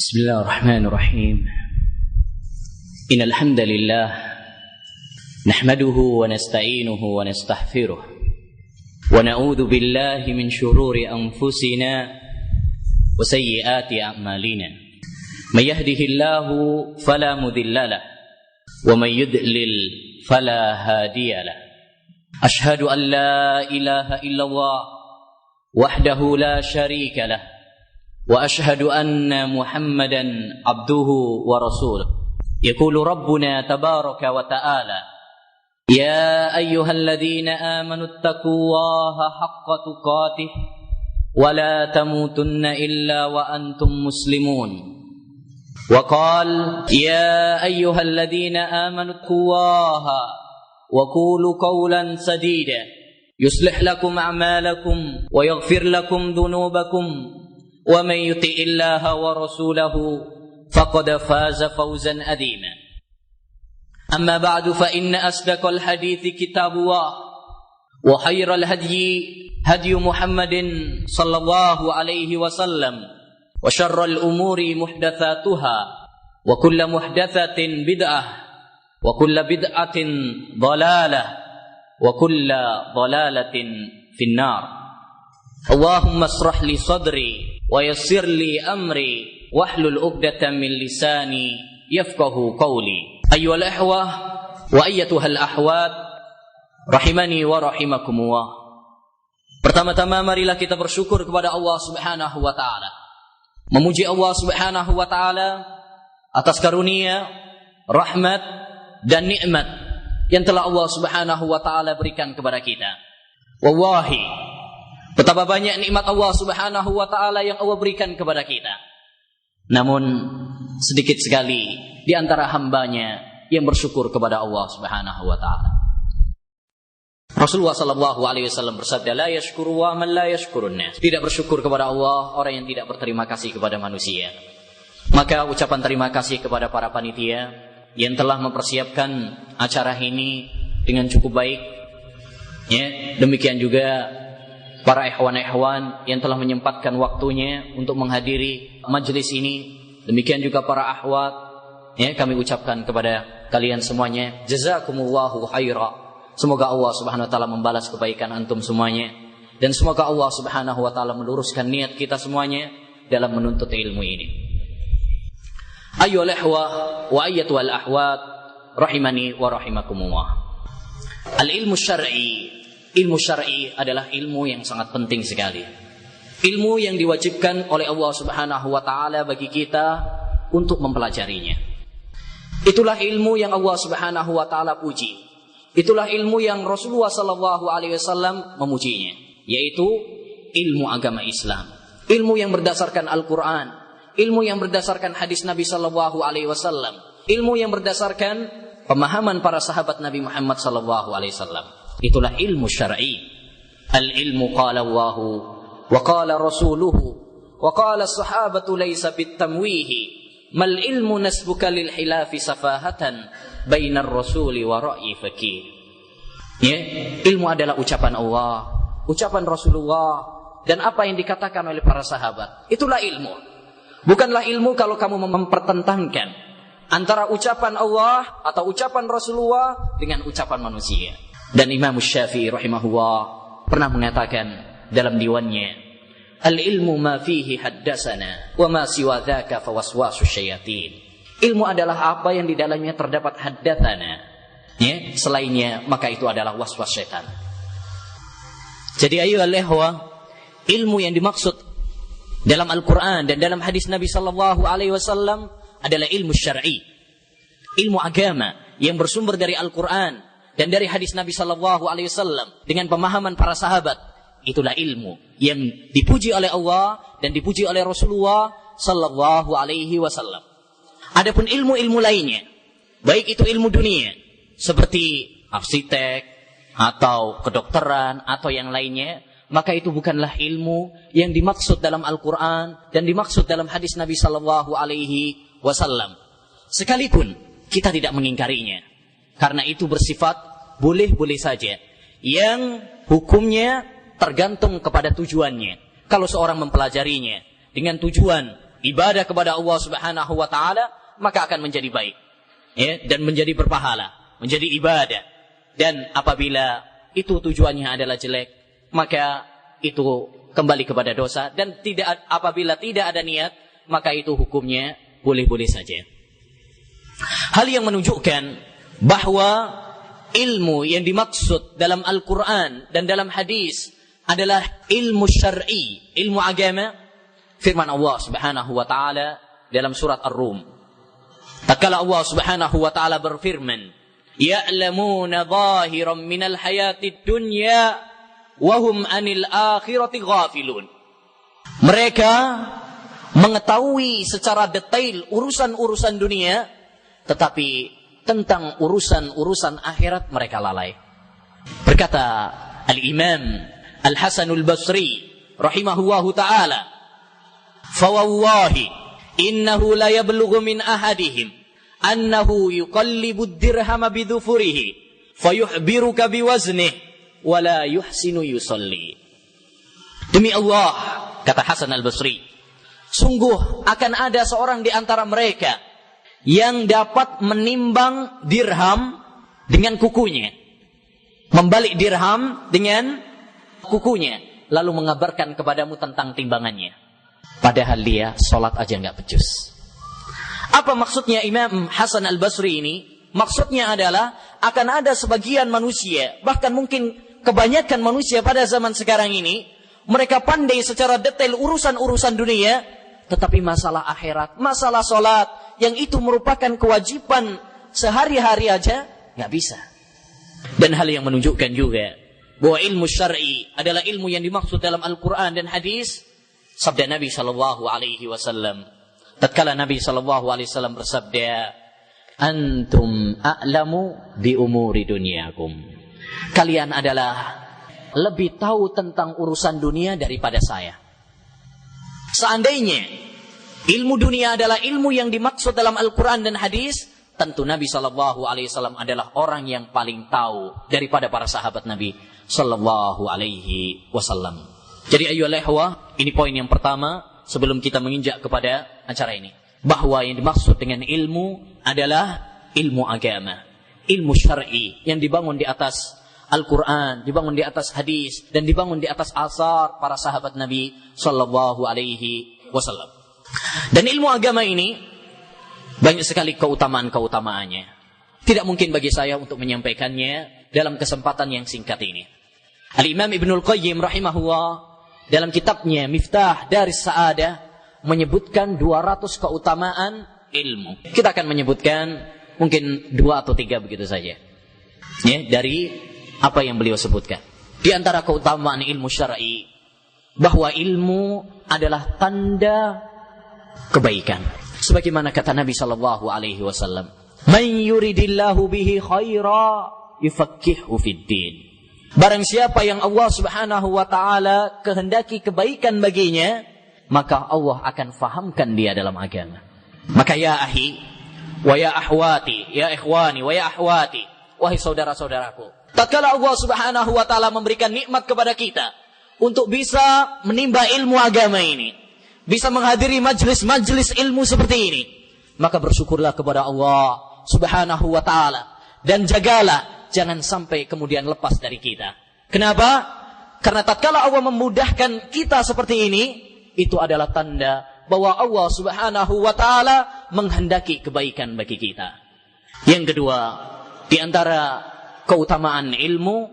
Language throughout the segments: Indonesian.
بسم الله الرحمن الرحيم إن الحمد لله نحمده ونستعينه ونستغفره ونعوذ بالله من شرور أنفسنا وسيئات أعمالنا من يهده الله فلا مضل له ومن يضلل فلا هادي له أشهد أن لا إله إلا الله وحده لا شريك له وأشهد أن محمدا عبده ورسوله يقول ربنا تبارك وتعالى يا أيها الذين آمنوا اتقوا الله حق تقاته ولا تموتن إلا وأنتم مسلمون وقال يا أيها الذين آمنوا اتقوا الله وقولوا قولا سديدا يصلح لكم أعمالكم ويغفر لكم ذنوبكم ومن يطع الله ورسوله فقد فاز فوزا عظيما أما بعد فإن أصدق الحديث كتاب الله وخير الهدي هدي محمد صلى الله عليه وسلم وشر الأمور محدثاتها وكل محدثة بدعة وكل بدعة ضلالة وكل ضلالة في النار اللهم اشرح لي صدري ويسر لي أمري واحلل عقدة من لساني يفقه قولي أيها الأخوة وأيتها الأخوات rahimani wa rahimakumullah. Pertama-tama marilah kita bersyukur kepada Allah Subhanahu wa taala. Memuji Allah Subhanahu wa taala atas karunia, rahmat dan nikmat yang telah Allah Subhanahu wa taala berikan kepada kita. Wallahi, betapa banyak nikmat Allah Subhanahu wa taala yang Allah berikan kepada kita. Namun sedikit sekali di antara hambanya yang bersyukur kepada Allah Subhanahu wa taala. Rasulullah sallallahu alaihi wasallam bersabda, la yashkuru wa man la yashkurun nas. Tidak bersyukur kepada Allah orang yang tidak berterima kasih kepada manusia. Maka ucapan terima kasih kepada para panitia yang telah mempersiapkan acara ini dengan cukup baik. Ya, demikian juga para ikhwan-ikhwan yang telah menyempatkan waktunya untuk menghadiri majelis ini. Demikian juga para akhwat, ya, kami ucapkan kepada kalian semuanya, jazakumullahu khaira. Semoga Allah Subhanahu wa taala membalas kebaikan antum semuanya, dan semoga Allah Subhanahu wa taala meluruskan niat kita semuanya dalam menuntut ilmu ini. Ayyuhal ikhwah wa ayyatuhal akhwat rahimani wa rahimakumullah. Al-ilmu syar'i, ilmu syar'i adalah ilmu yang sangat penting sekali. Ilmu yang diwajibkan oleh Allah Subhanahu wa taala bagi kita untuk mempelajarinya. Itulah ilmu yang Allah Subhanahu wa taala puji. Itulah ilmu yang Rasulullah sallallahu alaihi wasallam memujinya, yaitu ilmu agama Islam. Ilmu yang berdasarkan Al-Qur'an, ilmu yang berdasarkan hadis Nabi sallallahu alaihi wasallam, ilmu yang berdasarkan pemahaman para sahabat Nabi Muhammad sallallahu alaihi wasallam. Itulah ilmu syar'i. Al-ilmu qala Allahu wa qala rasuluhu wa qala as-sahabatu laysa bit-tamwihi mal ilmu nasbuka lil hilafi safahatan bainar rasuli wa ra'yi fakir. Ya, ilmu adalah ucapan Allah, ucapan Rasulullah, dan apa yang dikatakan oleh para sahabat. Itulah ilmu. Bukanlah ilmu kalau kamu mempertentangkan antara ucapan Allah atau ucapan Rasulullah dengan ucapan manusia. Dan Imam Syafi'i rahimahullah pernah mengatakan dalam diwannya, al-ilmu ma fihi haddasana wa ma siwa dzaka fawaswasu syayatin. Ilmu adalah apa yang di dalamnya terdapat haddatsana, ya, selainnya maka itu adalah waswas syaitan. Jadi ayyuhal ikhwah, ilmu yang dimaksud dalam Al-Qur'an dan dalam hadis Nabi sallallahu alaihi wasallam adalah ilmu syar'i. Ilmu agama yang bersumber dari Al-Qur'an dan dari hadis Nabi sallallahu alaihi wasallam dengan pemahaman para sahabat. Itulah ilmu yang dipuji oleh Allah dan dipuji oleh Rasulullah sallallahu alaihi wasallam. Adapun ilmu-ilmu lainnya, baik itu ilmu dunia seperti arsitek atau kedokteran atau yang lainnya, maka itu bukanlah ilmu yang dimaksud dalam Al-Qur'an dan dimaksud dalam hadis Nabi sallallahu alaihi wasallam. Sekalipun kita tidak mengingkarinya, karena itu bersifat boleh-boleh saja, yang hukumnya tergantung kepada tujuannya. Kalau seorang mempelajarinya dengan tujuan ibadah kepada Allah Subhanahu wa taala, maka akan menjadi baik. Ya, dan menjadi berpahala, menjadi ibadah. Dan apabila itu tujuannya adalah jelek, maka itu kembali kepada dosa. Dan apabila tidak ada niat, maka itu hukumnya boleh-boleh saja. Hal yang menunjukkan bahwa ilmu yang dimaksud dalam Al-Quran dan dalam hadis adalah ilmu syar'i, ilmu agama. Firman Allah Subhanahu wa taala dalam surat Ar-Rum. Tatkala Allah Subhanahu wa taala berfirman, "Ya'lamuna zahiran minal hayatid dunya wa hum 'anil akhirati ghafilun." Mereka mengetahui secara detail urusan-urusan dunia, tetapi tentang urusan-urusan akhirat mereka lalai. Berkata Al-Imam Al-Hasanul Basri rahimahullahu ta'ala, "Fawallahi innahu la yablughu min ahadihim annahu yuqallibu ad-dirhama bidhufurihi fayuhbiruka biwaznihi wa la yuhsinu yusalli." Demi Allah, kata Hasan Al-Basri, sungguh akan ada seorang di antara mereka yang dapat menimbang dirham dengan kukunya, membalik dirham dengan kukunya, lalu mengabarkan kepadamu tentang timbangannya, padahal dia sholat aja nggak becus. Apa maksudnya Imam Hasan Al-Basri ini? Maksudnya adalah akan ada sebagian manusia, bahkan mungkin kebanyakan manusia pada zaman sekarang ini, mereka pandai secara detail urusan-urusan dunia, tetapi masalah akhirat, masalah sholat, yang itu merupakan kewajiban sehari-hari aja, nggak bisa. Dan hal yang menunjukkan juga bahwa ilmu syar'i adalah ilmu yang dimaksud dalam Al-Quran dan hadis, sabda Nabi SAW. Tatkala Nabi SAW bersabda, "Antum a'lamu bi umuri dunyakum." Kalian adalah lebih tahu tentang urusan dunia daripada saya. Seandainya ilmu dunia adalah ilmu yang dimaksud dalam Al-Quran dan hadis, tentu Nabi SAW adalah orang yang paling tahu daripada para sahabat Nabi SAW. Jadi ayyuhal ikhwah, ini poin yang pertama sebelum kita menginjak kepada acara ini, bahwa yang dimaksud dengan ilmu adalah ilmu agama, ilmu syar'i yang dibangun di atas Al-Quran, dibangun di atas hadis, dan dibangun di atas asar para sahabat Nabi SAW. Dan ilmu agama ini banyak sekali keutamaan-keutamaannya. Tidak mungkin bagi saya untuk menyampaikannya dalam kesempatan yang singkat ini. Al-Imam Ibnul Qayyim rahimahullah dalam kitabnya Miftah Daris Sa'adah menyebutkan 200 keutamaan ilmu. Kita akan menyebutkan mungkin 2 atau 3 begitu saja, ya, dari apa yang beliau sebutkan. Di antara keutamaan ilmu syar'i, bahwa ilmu adalah tanda kebaikan. Sebagaimana kata Nabi SAW, "Man yuridillahu bihi khaira yufaqihhu fid-din." Barang siapa yang Allah Subhanahu wa taala kehendaki kebaikan baginya, maka Allah akan fahamkan dia dalam agama. Maka ya ahi wa ya ahwati, ya ikhwani wa ya ahwati, wahai saudara-saudaraku, tatkala Allah Subhanahu wa taala memberikan nikmat kepada kita untuk bisa menimba ilmu agama ini, bisa menghadiri majlis-majlis ilmu seperti ini, maka bersyukurlah kepada Allah Subhanahu wa taala dan jagalah jangan sampai kemudian lepas dari kita. Kenapa? Karena tatkala Allah memudahkan kita seperti ini, itu adalah tanda bahwa Allah Subhanahu wa taala menghendaki kebaikan bagi kita. Yang kedua, di antara keutamaan ilmu,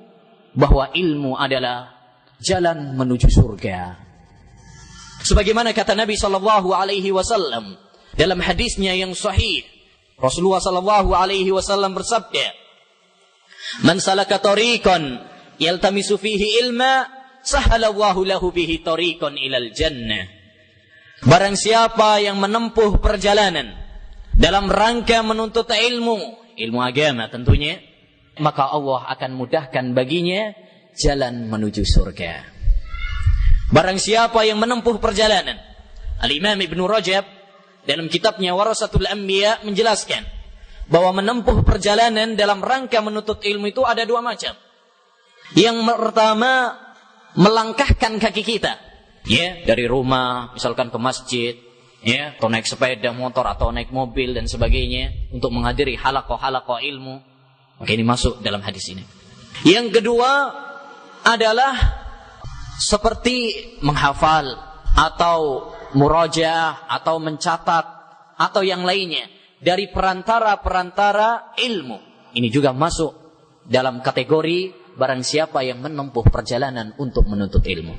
bahwa ilmu adalah jalan menuju surga. Sebagaimana kata Nabi SAW dalam hadisnya yang sahih, Rasulullah SAW bersabda, "Man salaka tariqan yaltamisu fihi ilma, sahalallahu lahu bihi tariqan ilal jannah." Barang siapa yang menempuh perjalanan dalam rangka menuntut ilmu agama tentunya, maka Allah akan mudahkan baginya jalan menuju surga. Barang siapa yang menempuh perjalanan, Al-Imam Ibn Rajab dalam kitabnya Warasatul Anbiya menjelaskan bahwa menempuh perjalanan dalam rangka menuntut ilmu itu ada 2 macam. Yang pertama, melangkahkan kaki kita, ya, dari rumah misalkan ke masjid, ya, atau naik sepeda motor atau naik mobil dan sebagainya untuk menghadiri halaqah-halaqah ilmu, maka ini masuk dalam hadis ini. Yang kedua adalah seperti menghafal atau murajaah atau mencatat atau yang lainnya dari perantara-perantara ilmu. Ini juga masuk dalam kategori barang siapa yang menempuh perjalanan untuk menuntut ilmu.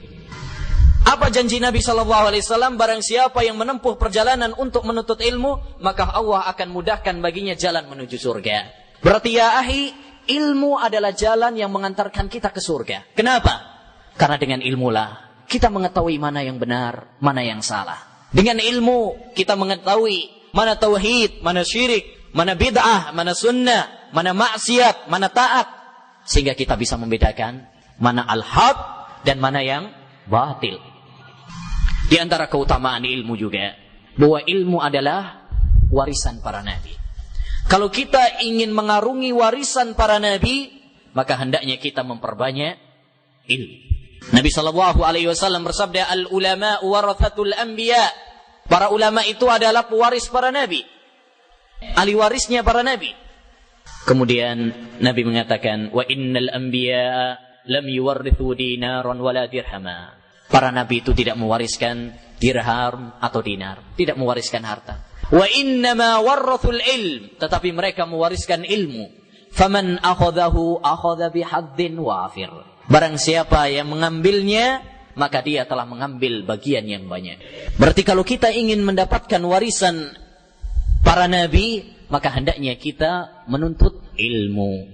Apa janji Nabi SAW? Barang siapa yang menempuh perjalanan untuk menuntut ilmu, maka Allah akan mudahkan baginya jalan menuju surga. Berarti ya ahi, ilmu adalah jalan yang mengantarkan kita ke surga. Kenapa? Karena dengan ilmulah kita mengetahui mana yang benar, mana yang salah. Dengan ilmu kita mengetahui mana tauhid, mana syirik, mana bid'ah, mana sunnah, mana maksiat, mana taat. Sehingga kita bisa membedakan mana al-haq dan mana yang batil. Di antara keutamaan ilmu juga, bahwa ilmu adalah warisan para nabi. Kalau kita ingin mengarungi warisan para nabi, maka hendaknya kita memperbanyak ilmu. Nabi SAW bersabda, al-ulama warathatul anbiya. Para ulama itu adalah pewaris para nabi, ahli warisnya para nabi. Kemudian Nabi mengatakan, wa innal anbiya lam yuwarrithu dinaran wala dirhama. Para nabi itu tidak mewariskan dirham atau dinar, tidak mewariskan harta. Wa innama warrathul ilm, tetapi mereka mewariskan ilmu. Faman akhadhahu akhadha bihaddin wafir. Barang siapa yang mengambilnya, maka dia telah mengambil bagian yang banyak. Berarti kalau kita ingin mendapatkan warisan para nabi, maka hendaknya kita menuntut ilmu.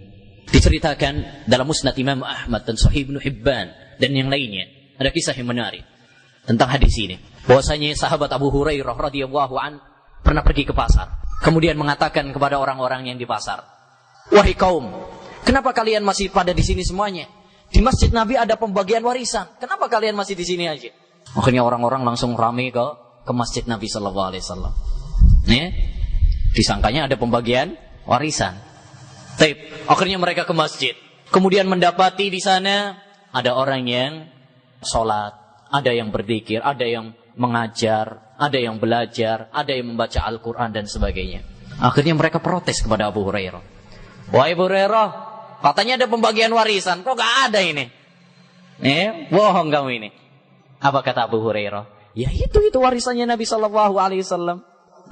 Diceritakan dalam Musnad Imam Ahmad dan Sahih Ibnu Hibban dan yang lainnya, ada kisah yang menarik tentang hadis ini. Bahwasanya sahabat Abu Hurairah radhiyallahu an pernah pergi ke pasar, kemudian mengatakan kepada orang-orang yang di pasar, wahai kaum, kenapa kalian masih pada di sini semuanya? Di masjid Nabi ada pembagian warisan. Kenapa kalian masih di sini aja? Akhirnya orang-orang langsung ramai ke masjid Nabi SAW. Ya? Disangkanya ada pembagian warisan. Akhirnya mereka ke masjid. Kemudian mendapati di sana ada orang yang sholat, ada yang berzikir, ada yang mengajar, ada yang belajar, ada yang membaca Al-Quran dan sebagainya. Akhirnya mereka protes kepada Abu Hurairah. Wahai Abu Hurairah, katanya ada pembagian warisan, kok gak ada ini? Bohong kamu ini. Apa kata Abu Hurairah? Ya itu warisannya Nabi SAW.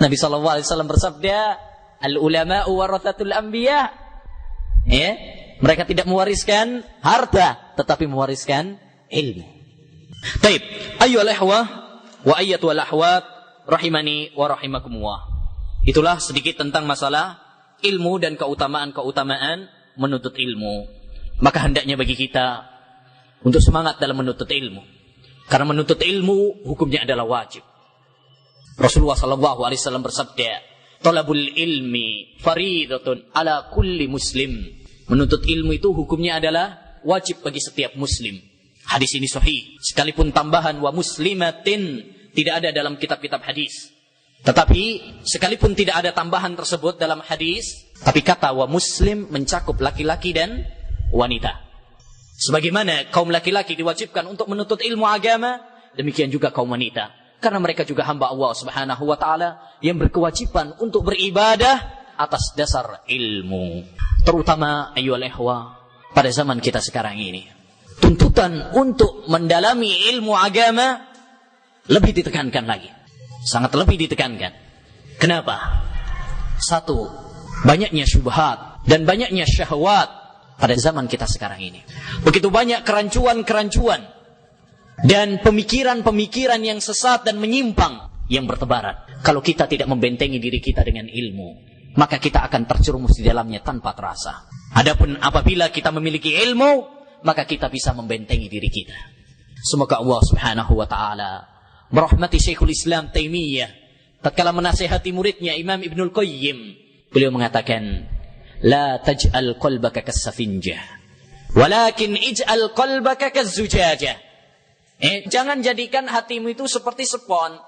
Nabi SAW bersabda, al-ulama'u warathatul anbiya. Mereka tidak mewariskan harta, tetapi mewariskan ilmu. Taib, ayyuhal ikhwah wa ayyatul akhwat rahimani wa rahimakumullah. Itulah sedikit tentang masalah ilmu dan keutamaan-keutamaan menuntut ilmu. Maka hendaknya bagi kita untuk semangat dalam menuntut ilmu. Karena menuntut ilmu hukumnya adalah wajib. Rasulullah SAW bersabda, talabul ilmi faridatun ala kulli muslim. Menuntut ilmu itu hukumnya adalah wajib bagi setiap muslim. Hadis ini sahih. Sekalipun tambahan wa muslimatin tidak ada dalam kitab-kitab hadis. Tetapi sekalipun tidak ada tambahan tersebut dalam hadis, tapi kata wa muslim mencakup laki-laki dan wanita. Sebagaimana kaum laki-laki diwajibkan untuk menuntut ilmu agama, demikian juga kaum wanita. Karena mereka juga hamba Allah Subhanahu wa ta'ala yang berkewajiban untuk beribadah atas dasar ilmu. Terutama ayyuhal ikhwah, pada zaman kita sekarang ini, tuntutan untuk mendalami ilmu agama lebih ditekankan lagi. Sangat lebih ditekankan. Kenapa? Satu, banyaknya syubhat dan banyaknya syahwat pada zaman kita sekarang ini. Begitu banyak kerancuan-kerancuan dan pemikiran-pemikiran yang sesat dan menyimpang yang bertebaran. Kalau kita tidak membentengi diri kita dengan ilmu, maka kita akan terjerumus di dalamnya tanpa terasa. Adapun apabila kita memiliki ilmu, maka kita bisa membentengi diri kita. Semoga Allah Subhanahu wa ta'ala merahmati Syekhul Islam Taimiyah tatkala menasihati muridnya Imam Ibnul Qayyim. Beliau mengatakan, la taj'al qalbaka kas-safinjah, walakin ij'al qalbaka kaz-zujajah. Jangan jadikan hatimu itu seperti spon,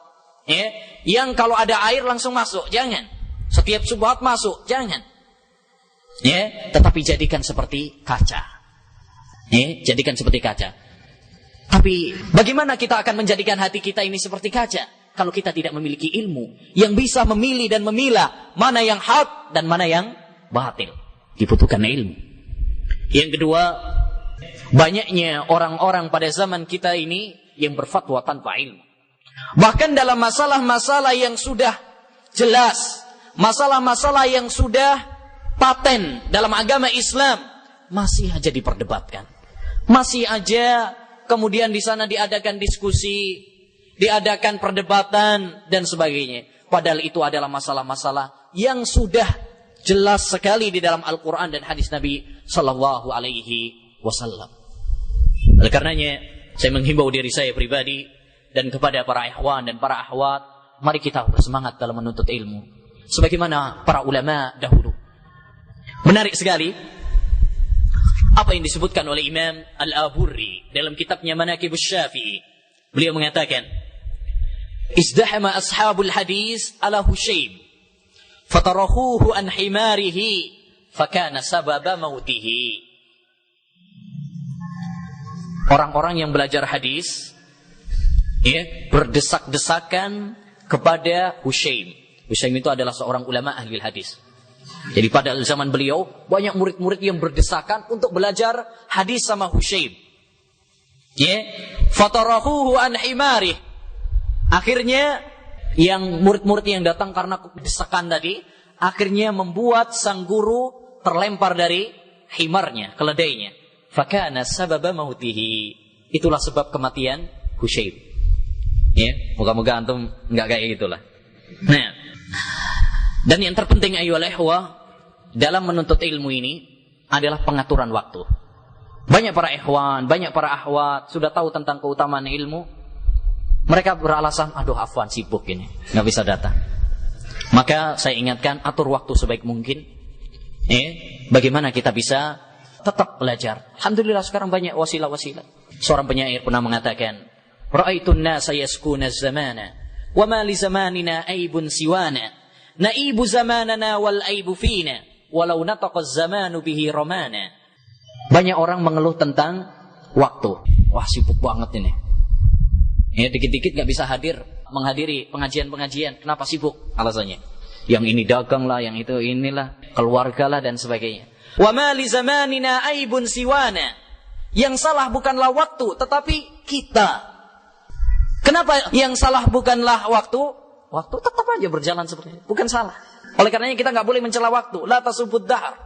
yang kalau ada air langsung masuk. Jangan. Setiap subhat masuk, jangan. Tetapi jadikan seperti kaca. Jadikan seperti kaca. Tapi bagaimana kita akan menjadikan hati kita ini seperti kaca? kalau kita tidak memiliki ilmu yang bisa memilih dan memilah mana yang hak dan mana yang batil. Dibutuhkan ilmu. Yang kedua, banyaknya orang-orang pada zaman kita ini yang berfatwa tanpa ilmu. Bahkan dalam masalah-masalah yang sudah jelas, masalah-masalah yang sudah paten dalam agama Islam, masih aja diperdebatkan. Masih aja kemudian di sana diadakan diskusi, diadakan perdebatan dan sebagainya. Padahal itu adalah masalah-masalah yang sudah jelas sekali di dalam Al-Quran dan hadis Nabi Sallallahu Alaihi Wasallam. Oleh karenanya, saya menghimbau diri saya pribadi dan kepada para ikhwan dan para akhwat, mari kita bersemangat dalam menuntut ilmu, sebagaimana para ulama dahulu. Menarik sekali apa yang disebutkan oleh Imam Al-Aburri dalam kitabnya Manaqibus Syafi'i. Beliau mengatakan, izdahama ashabul hadis ala Hushaym fatarahuhu an himarihi fakana sababa mautihi. Orang-orang yang belajar hadis berdesak-desakan kepada Hushaym. Hushaym itu adalah seorang ulama ahli hadis. Jadi pada zaman beliau banyak murid-murid yang berdesakan untuk belajar hadis sama Hushaym. Fatarahuhu an himarih. Akhirnya yang murid-murid yang datang karena desakan tadi, akhirnya membuat sang guru terlempar dari himarnya, keledainya. Fakana sababa mautihi. Itulah sebab kematian Hushaym. Moga-moga antum enggak kayak gitulah. Nah, dan yang terpenting ayyuhal ikhwah dalam menuntut ilmu ini adalah pengaturan waktu. Banyak para ikhwan, banyak para akhwat sudah tahu tentang keutamaan ilmu. Mereka beralasan, aduh afwan sibuk ini, nggak bisa datang. Maka saya ingatkan, atur waktu sebaik mungkin. Bagaimana kita bisa tetap belajar. Alhamdulillah sekarang banyak wasilah-wasilah. Seorang penyair pernah mengatakan, Ra'aitun nasa yaskuna zamana, wa ma li zamanina aibun siwana, naibu zamanana wal aibu fina, walau nataqa zamanu bihi romana. Banyak orang mengeluh tentang waktu. Wah sibuk banget ini. Dikit-dikit gak bisa menghadiri pengajian-pengajian. Kenapa sibuk? Alasannya, yang ini dagang lah, yang itu inilah, keluarga lah dan sebagainya. Wa ma li zamanina aibun siwana. Yang salah bukanlah waktu, tetapi kita. Kenapa yang salah bukanlah waktu? Waktu tetap aja berjalan seperti itu, bukan salah. Oleh karenanya kita nggak boleh mencela waktu. La tasubud dahar.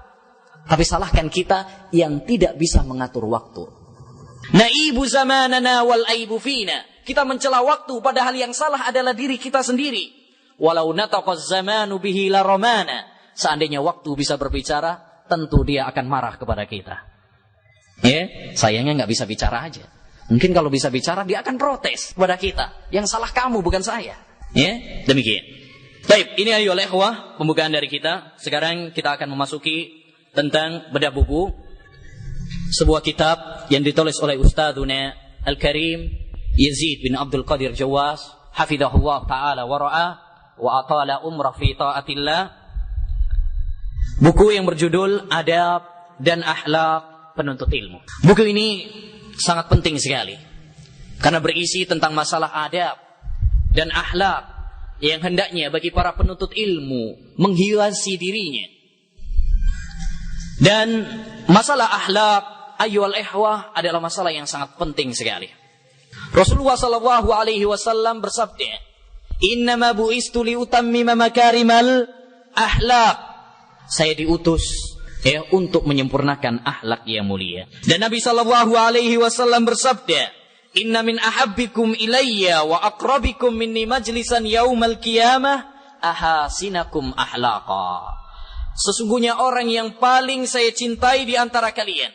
Tapi salahkan kita yang tidak bisa mengatur waktu. Naibu zamanana wal aibu fina. Kita mencela waktu, padahal yang salah adalah diri kita sendiri. Walau nataqaz zamanu bihi la romana. Seandainya waktu bisa berbicara, tentu dia akan marah kepada kita. Sayangnya nggak bisa bicara aja. Mungkin kalau bisa bicara, dia akan protes kepada kita. Yang salah kamu, bukan saya. Demikian. Baik, ini ayyuhal ikhwah pembukaan dari kita. Sekarang kita akan memasuki tentang bedah buku. Sebuah kitab yang ditulis oleh Ustadzuna Al-Karim Yazid bin Abdul Qadir Jawas, hafidhahullah ta'ala wa ra'ah wa atala umrah fi ta'atillah. Buku yang berjudul Adab dan Akhlak Penuntut Ilmu. Buku ini sangat penting sekali karena berisi tentang masalah adab dan akhlak yang hendaknya bagi para penuntut ilmu menghiasi dirinya. Dan masalah akhlak ayyuhal ikhwah adalah masalah yang sangat penting sekali. Rasulullah sallallahu alaihi wasallam bersabda, "Innama bu'istu liutammima makarimal akhlak." Saya diutus untuk menyempurnakan akhlak yang mulia. Dan Nabi sallallahu alaihi wasallam bersabda, "Inna min ahabbikum ilayya wa aqrabikum minni majlisan yaumal qiyamah ahasinakum akhlaqa." Sesungguhnya orang yang paling saya cintai di antara kalian,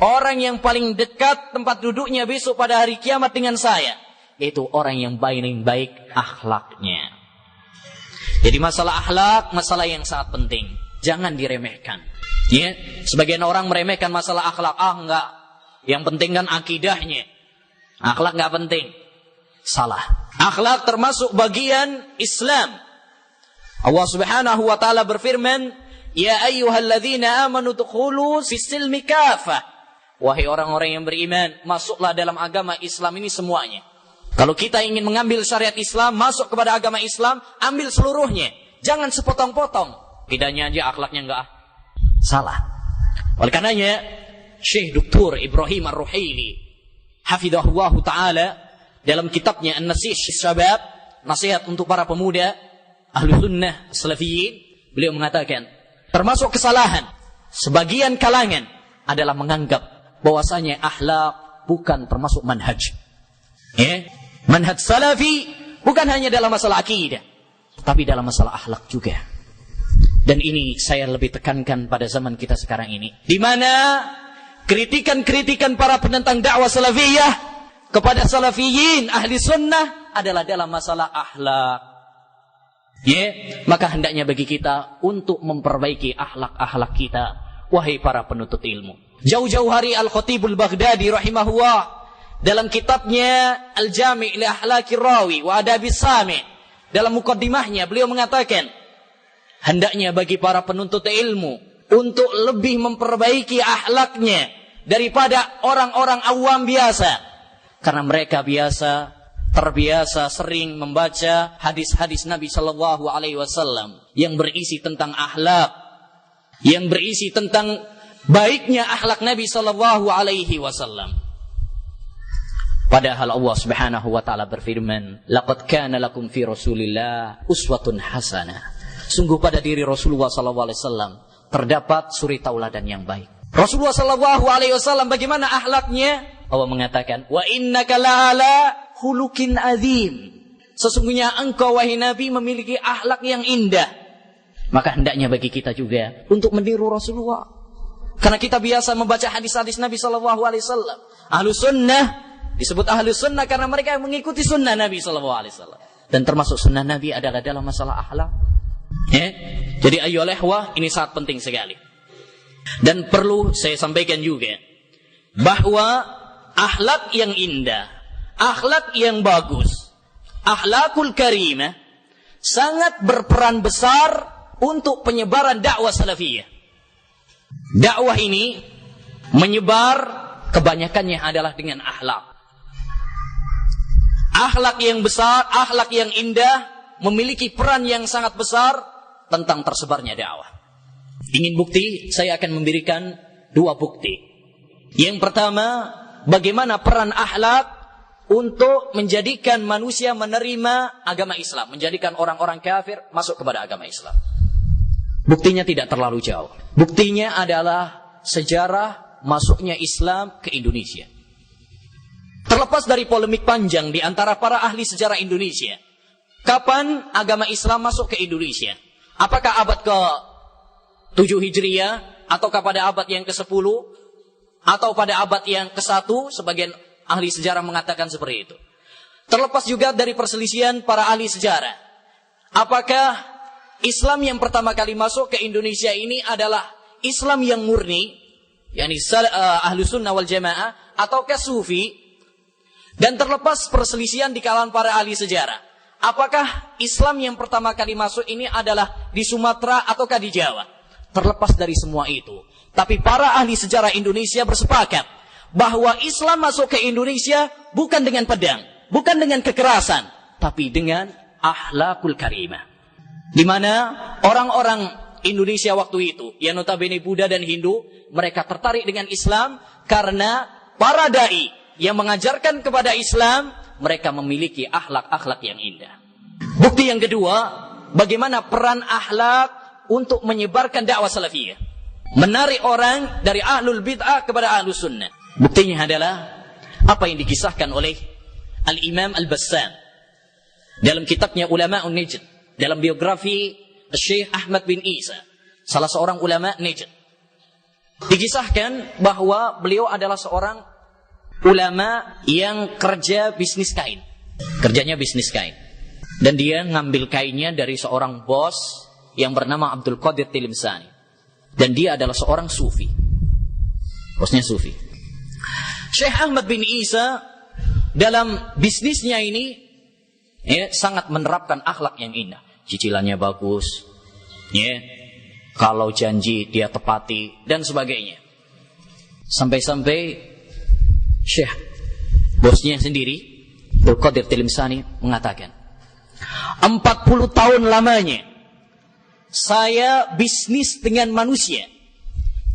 orang yang paling dekat tempat duduknya besok pada hari kiamat dengan saya, yaitu orang yang paling baik akhlaknya. Jadi masalah akhlak, masalah yang sangat penting. Jangan diremehkan. Sebagian orang meremehkan masalah akhlak. Enggak. Yang penting kan akidahnya. Akhlak enggak penting. Salah. Akhlak termasuk bagian Islam. Allah Subhanahu wa taala berfirman, "Ya ayyuhalladzina amanu dukhulu fis-silmi kafah." Wahai orang-orang yang beriman, masuklah dalam agama Islam ini semuanya. Kalau kita ingin mengambil syariat Islam, masuk kepada agama Islam, ambil seluruhnya. Jangan sepotong-potong. Tidaknya aja akhlaknya enggak salah. Oleh karenanya, Syekh Dr. Ibrahim Ar-Ruhaili hafizahullah ta'ala dalam kitabnya An-Nasih Syabab, nasihat untuk para pemuda ahlu sunnah salafiyin, beliau mengatakan, termasuk kesalahan sebagian kalangan adalah menganggap bahwasanya akhlak bukan termasuk manhaj. Manhaj salafi bukan hanya dalam masalah akidah, tapi dalam masalah akhlak juga. Dan ini saya lebih tekankan pada zaman kita sekarang ini, di mana kritikan-kritikan para penentang dakwah salafiyah kepada salafiyin ahli sunnah adalah dalam masalah akhlak. Maka hendaknya bagi kita untuk memperbaiki akhlak-akhlak kita, wahai para penuntut ilmu. Jauh-jauh hari Al-Khatibul Baghdadi rahimahullah dalam kitabnya Al-Jami' li Akhlaqir Rawi wa Adabis Sami', dalam mukaddimahnya beliau mengatakan, hendaknya bagi para penuntut ilmu untuk lebih memperbaiki akhlaknya daripada orang-orang awam biasa. Karena mereka terbiasa sering membaca hadis-hadis Nabi Shallallahu Alaihi Wasallam yang berisi tentang akhlak, yang berisi tentang baiknya akhlak Nabi Shallallahu Alaihi Wasallam. Padahal Allah Subhanahu Wa Taala berfirman, "Laqad kana lakum fi Rasulillah uswatun hasanah." Sungguh pada diri Rasulullah Sallallahu Alaihi Wasallam terdapat suri tauladan yang baik. Rasulullah Sallallahu Alaihi Wasallam bagaimana akhlaknya? Allah mengatakan, wa innaka la'ala khuluqin azim. Sesungguhnya engkau wahai Nabi memiliki akhlak yang indah. Maka hendaknya bagi kita juga untuk meniru Rasulullah. Karena kita biasa membaca hadis-hadis Nabi Sallallahu Alaihi Wasallam. Ahlu sunnah disebut ahlu sunnah karena mereka yang mengikuti sunnah Nabi Sallallahu Alaihi Wasallam. Dan termasuk sunnah Nabi adalah dalam masalah akhlak. Jadi ayyuhal ikhwah, ini sangat penting sekali. Dan perlu saya sampaikan juga bahwa akhlak yang indah, akhlak yang bagus, akhlakul karimah sangat berperan besar untuk penyebaran dakwah salafiyah. Dakwah ini menyebar kebanyakannya adalah dengan akhlak. Akhlak yang besar, akhlak yang indah memiliki peran yang sangat besar tentang tersebarnya dakwah. Ingin bukti? Saya akan memberikan dua bukti. Yang pertama, bagaimana peran akhlak untuk menjadikan manusia menerima agama Islam, menjadikan orang-orang kafir masuk kepada agama Islam. Buktinya tidak terlalu jauh. Buktinya adalah sejarah masuknya Islam ke Indonesia. Terlepas dari polemik panjang di antara para ahli sejarah Indonesia, kapan agama Islam masuk ke Indonesia? Apakah abad ke-7 Hijriah, ataukah pada abad yang ke-10, atau pada abad yang ke-1? Sebagian ahli sejarah mengatakan seperti itu. Terlepas juga dari perselisihan para ahli sejarah, apakah Islam yang pertama kali masuk ke Indonesia ini adalah Islam yang murni, yakni ahlu sunnah wal jamaah, ataukah sufi? Dan terlepas perselisihan di kalangan para ahli sejarah, apakah Islam yang pertama kali masuk ini adalah di Sumatera ataukah di Jawa? Terlepas dari semua itu, tapi para ahli sejarah Indonesia bersepakat bahwa Islam masuk ke Indonesia bukan dengan pedang, bukan dengan kekerasan, tapi dengan akhlakul karimah. Di mana orang-orang Indonesia waktu itu, yang notabene Buddha dan Hindu, mereka tertarik dengan Islam karena para dai yang mengajarkan kepada Islam, mereka memiliki akhlak-akhlak yang indah. Bukti yang kedua, bagaimana peran akhlak untuk menyebarkan dakwah salafiyah, menarik orang dari ahlul bid'ah kepada ahlus sunnah. Buktinya adalah apa yang dikisahkan oleh Al-Imam Al-Bassam dalam kitabnya Ulama'un Najd, dalam biografi Syekh Ahmad bin Isa, salah seorang ulama Najd. Dikisahkan bahwa beliau adalah seorang ulama yang kerja bisnis kain. Kerjanya bisnis kain. Dan dia ngambil kainnya dari seorang bos yang bernama Abdul Qadir Tilimsani. Dan dia adalah seorang sufi. Bosnya sufi. Syekh Ahmad bin Isa dalam bisnisnya ini sangat menerapkan akhlak yang indah. Cicilannya bagus. Kalau janji dia tepati dan sebagainya. Sampai-sampai Syekh bosnya sendiri Abdul Qadir Tilimsani mengatakan, 40 tahun lamanya saya bisnis dengan manusia,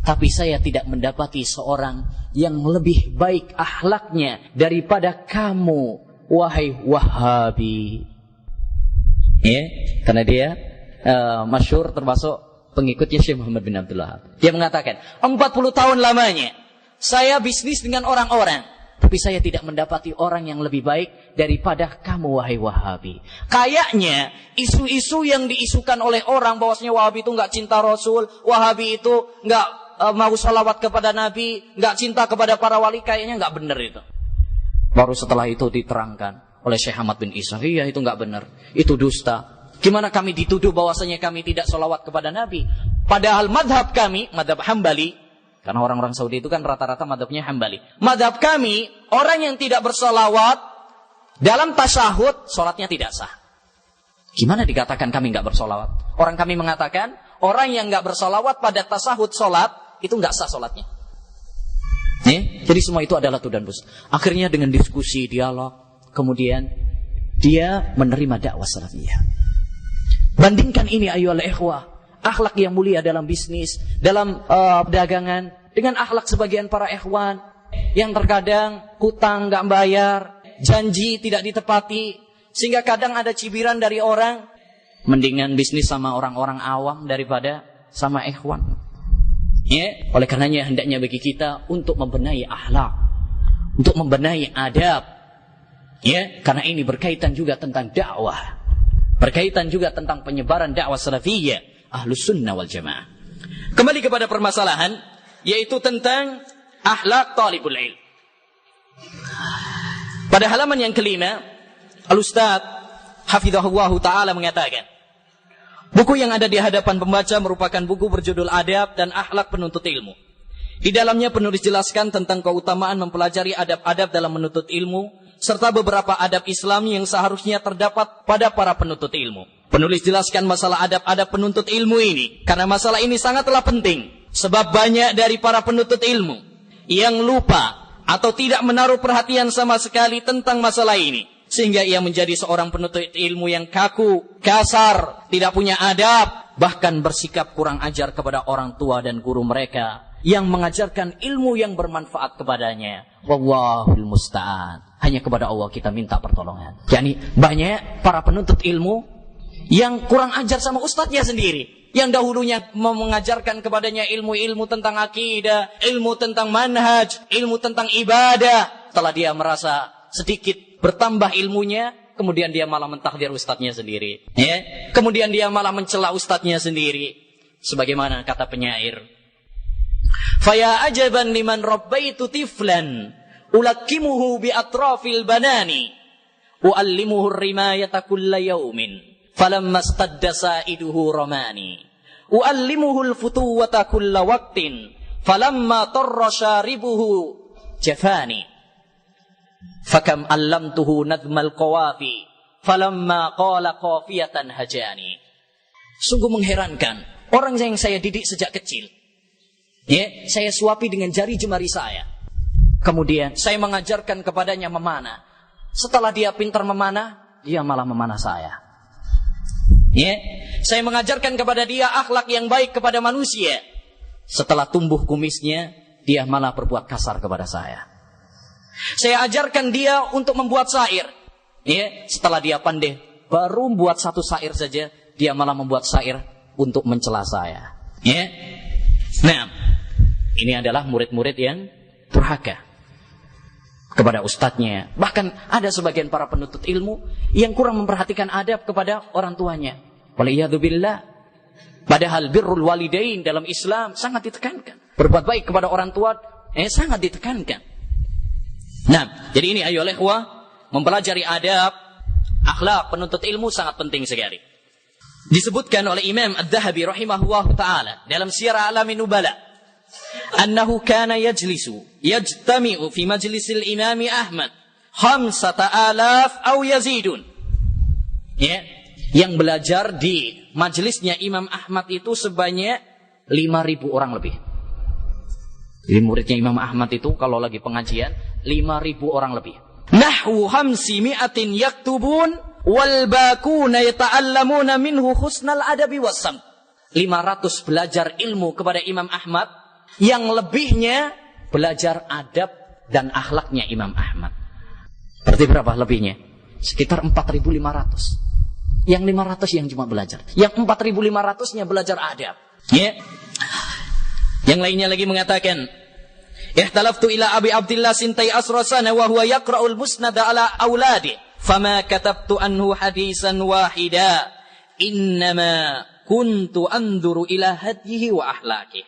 tapi saya tidak mendapati seorang yang lebih baik akhlaknya daripada kamu, wahai Wahabi. Ya, karena dia masyhur termasuk pengikutnya Syekh Muhammad bin Abdul Wahab. Dia mengatakan, 40 tahun lamanya saya bisnis dengan orang-orang, tapi saya tidak mendapati orang yang lebih baik daripada kamu, wahai Wahabi. Kayaknya isu-isu yang diisukan oleh orang bahwasanya Wahabi itu nggak cinta Rasul, Wahabi itu nggak mau salawat kepada Nabi, nggak cinta kepada para wali, kayaknya nggak benar itu. Baru setelah itu diterangkan oleh Syekh Ahmad bin Isa, iya itu nggak benar, itu dusta. Gimana kami dituduh bahwasanya kami tidak salawat kepada Nabi? Padahal madhab kami, madhab Hambali, karena orang-orang Saudi itu kan rata-rata madhabnya Hambali. Madhab kami, orang yang tidak bersolawat dalam tasyahud, sholatnya tidak sah. Gimana dikatakan kami nggak bersolawat? Orang kami mengatakan, orang yang nggak bersolawat pada tasyahud sholat, itu nggak sah sholatnya. Jadi semua itu adalah tuduhan bus. Akhirnya dengan diskusi, dialog, kemudian dia menerima dakwah salafiyah. Bandingkan ini ayyuhal ikhwah, akhlak yang mulia dalam bisnis, dalam perdagangan, dengan akhlak sebagian para ikhwan yang terkadang hutang nggak bayar, janji tidak ditepati, sehingga kadang ada cibiran dari orang. Mendingan bisnis sama orang-orang awam daripada sama ikhwan. Ya, oleh karenanya hendaknya bagi kita untuk membenahi akhlak, untuk membenahi adab. Ya, karena ini berkaitan juga tentang dakwah, berkaitan juga tentang penyebaran dakwah salafiyah Ahlus Sunnah wal Jamaah. Kembali kepada permasalahan, yaitu tentang akhlak talibul ilm. Pada halaman yang kelima, Al-Ustaz Hafizahullah Ta'ala mengatakan, buku yang ada di hadapan pembaca merupakan buku berjudul Adab dan Akhlak Penuntut Ilmu. Di dalamnya penulis jelaskan tentang keutamaan mempelajari adab-adab dalam menuntut ilmu, serta beberapa adab Islam yang seharusnya terdapat pada para penuntut ilmu. Penulis jelaskan masalah adab-adab penuntut ilmu ini, karena masalah ini sangatlah penting. Sebab banyak dari para penuntut ilmu yang lupa atau tidak menaruh perhatian sama sekali tentang masalah ini. Sehingga ia menjadi seorang penuntut ilmu yang kaku, kasar, tidak punya adab, bahkan bersikap kurang ajar kepada orang tua dan guru mereka yang mengajarkan ilmu yang bermanfaat kepadanya. Wallahul musta'an. Hanya kepada Allah kita minta pertolongan. Yani banyak para penuntut ilmu yang kurang ajar sama ustadznya sendiri, yang dahulunya mengajarkan kepadanya ilmu-ilmu tentang akidah, ilmu tentang manhaj, ilmu tentang ibadah. Setelah dia merasa sedikit bertambah ilmunya, kemudian dia malah mentakdir ustadznya sendiri. Ya? Kemudian dia malah mencela ustadznya sendiri. Sebagaimana kata penyair, "Faya ajaban liman rabbaitu tiflan, ulakimuhu bi atrafil banani, uallimuhu rimayata kulla yaumin. Falamma stadda sa'iduhu ramani, uallimuhu al-futuwata kulla waqtin, falamma tarra syaribuhu jafani. Fakam allamtuhu nadmal qawafi, falamma qala qafiyatan hajani." Sungguh mengherankan orang yang saya didik sejak kecil. Ya, saya suapi dengan jari jemari saya. Kemudian saya mengajarkan kepadanya memanah. Setelah dia pintar memanah, dia malah memanah saya. Ya, saya mengajarkan kepada dia akhlak yang baik kepada manusia. Setelah tumbuh kumisnya, dia malah berbuat kasar kepada saya. Saya ajarkan dia untuk membuat syair. Ya, setelah dia pandai, baru membuat satu syair saja, dia malah membuat syair untuk mencela saya. Ya. Nah, ini adalah murid-murid yang durhaka kepada ustadznya. Bahkan ada sebagian para penuntut ilmu yang kurang memperhatikan adab kepada orang tuanya. Waliyadzubillah. Padahal birrul walidain dalam Islam sangat ditekankan. Berbuat baik kepada orang tua sangat ditekankan. Nah, jadi ini ayolah ikhwah, mempelajari adab, akhlak penuntut ilmu sangat penting sekali. Disebutkan oleh Imam Adz-Dzahabi rahimahullahu taala dalam Syiar A'lamin Nubala, annahu kana yajtami'u fi majlisil Imam Ahmad 5,000 aw yazidun. Ya, yang belajar di majelisnya Imam Ahmad itu sebanyak 5.000 orang lebih. Jadi muridnya Imam Ahmad itu kalau lagi pengajian 5.000 orang lebih. nahwu 500 yaktubun wal bakuna yata'allamuna minhu husnal adabi wasam. 500 belajar ilmu kepada Imam Ahmad, yang lebihnya belajar adab dan akhlaknya Imam Ahmad. Berarti berapa lebihnya? Sekitar 4.500. Yang 500 yang cuma belajar. Yang 4.500-nya belajar adab. Ya. Yang lainnya lagi mengatakan, ihtalaftu ila Abi Abdillah sintai asrasana wa huwa yaqra'ul musnad ala auladi fama katabtu anhu hadisan wahida innama kuntu anduru ila hadyihi wa ahlakih.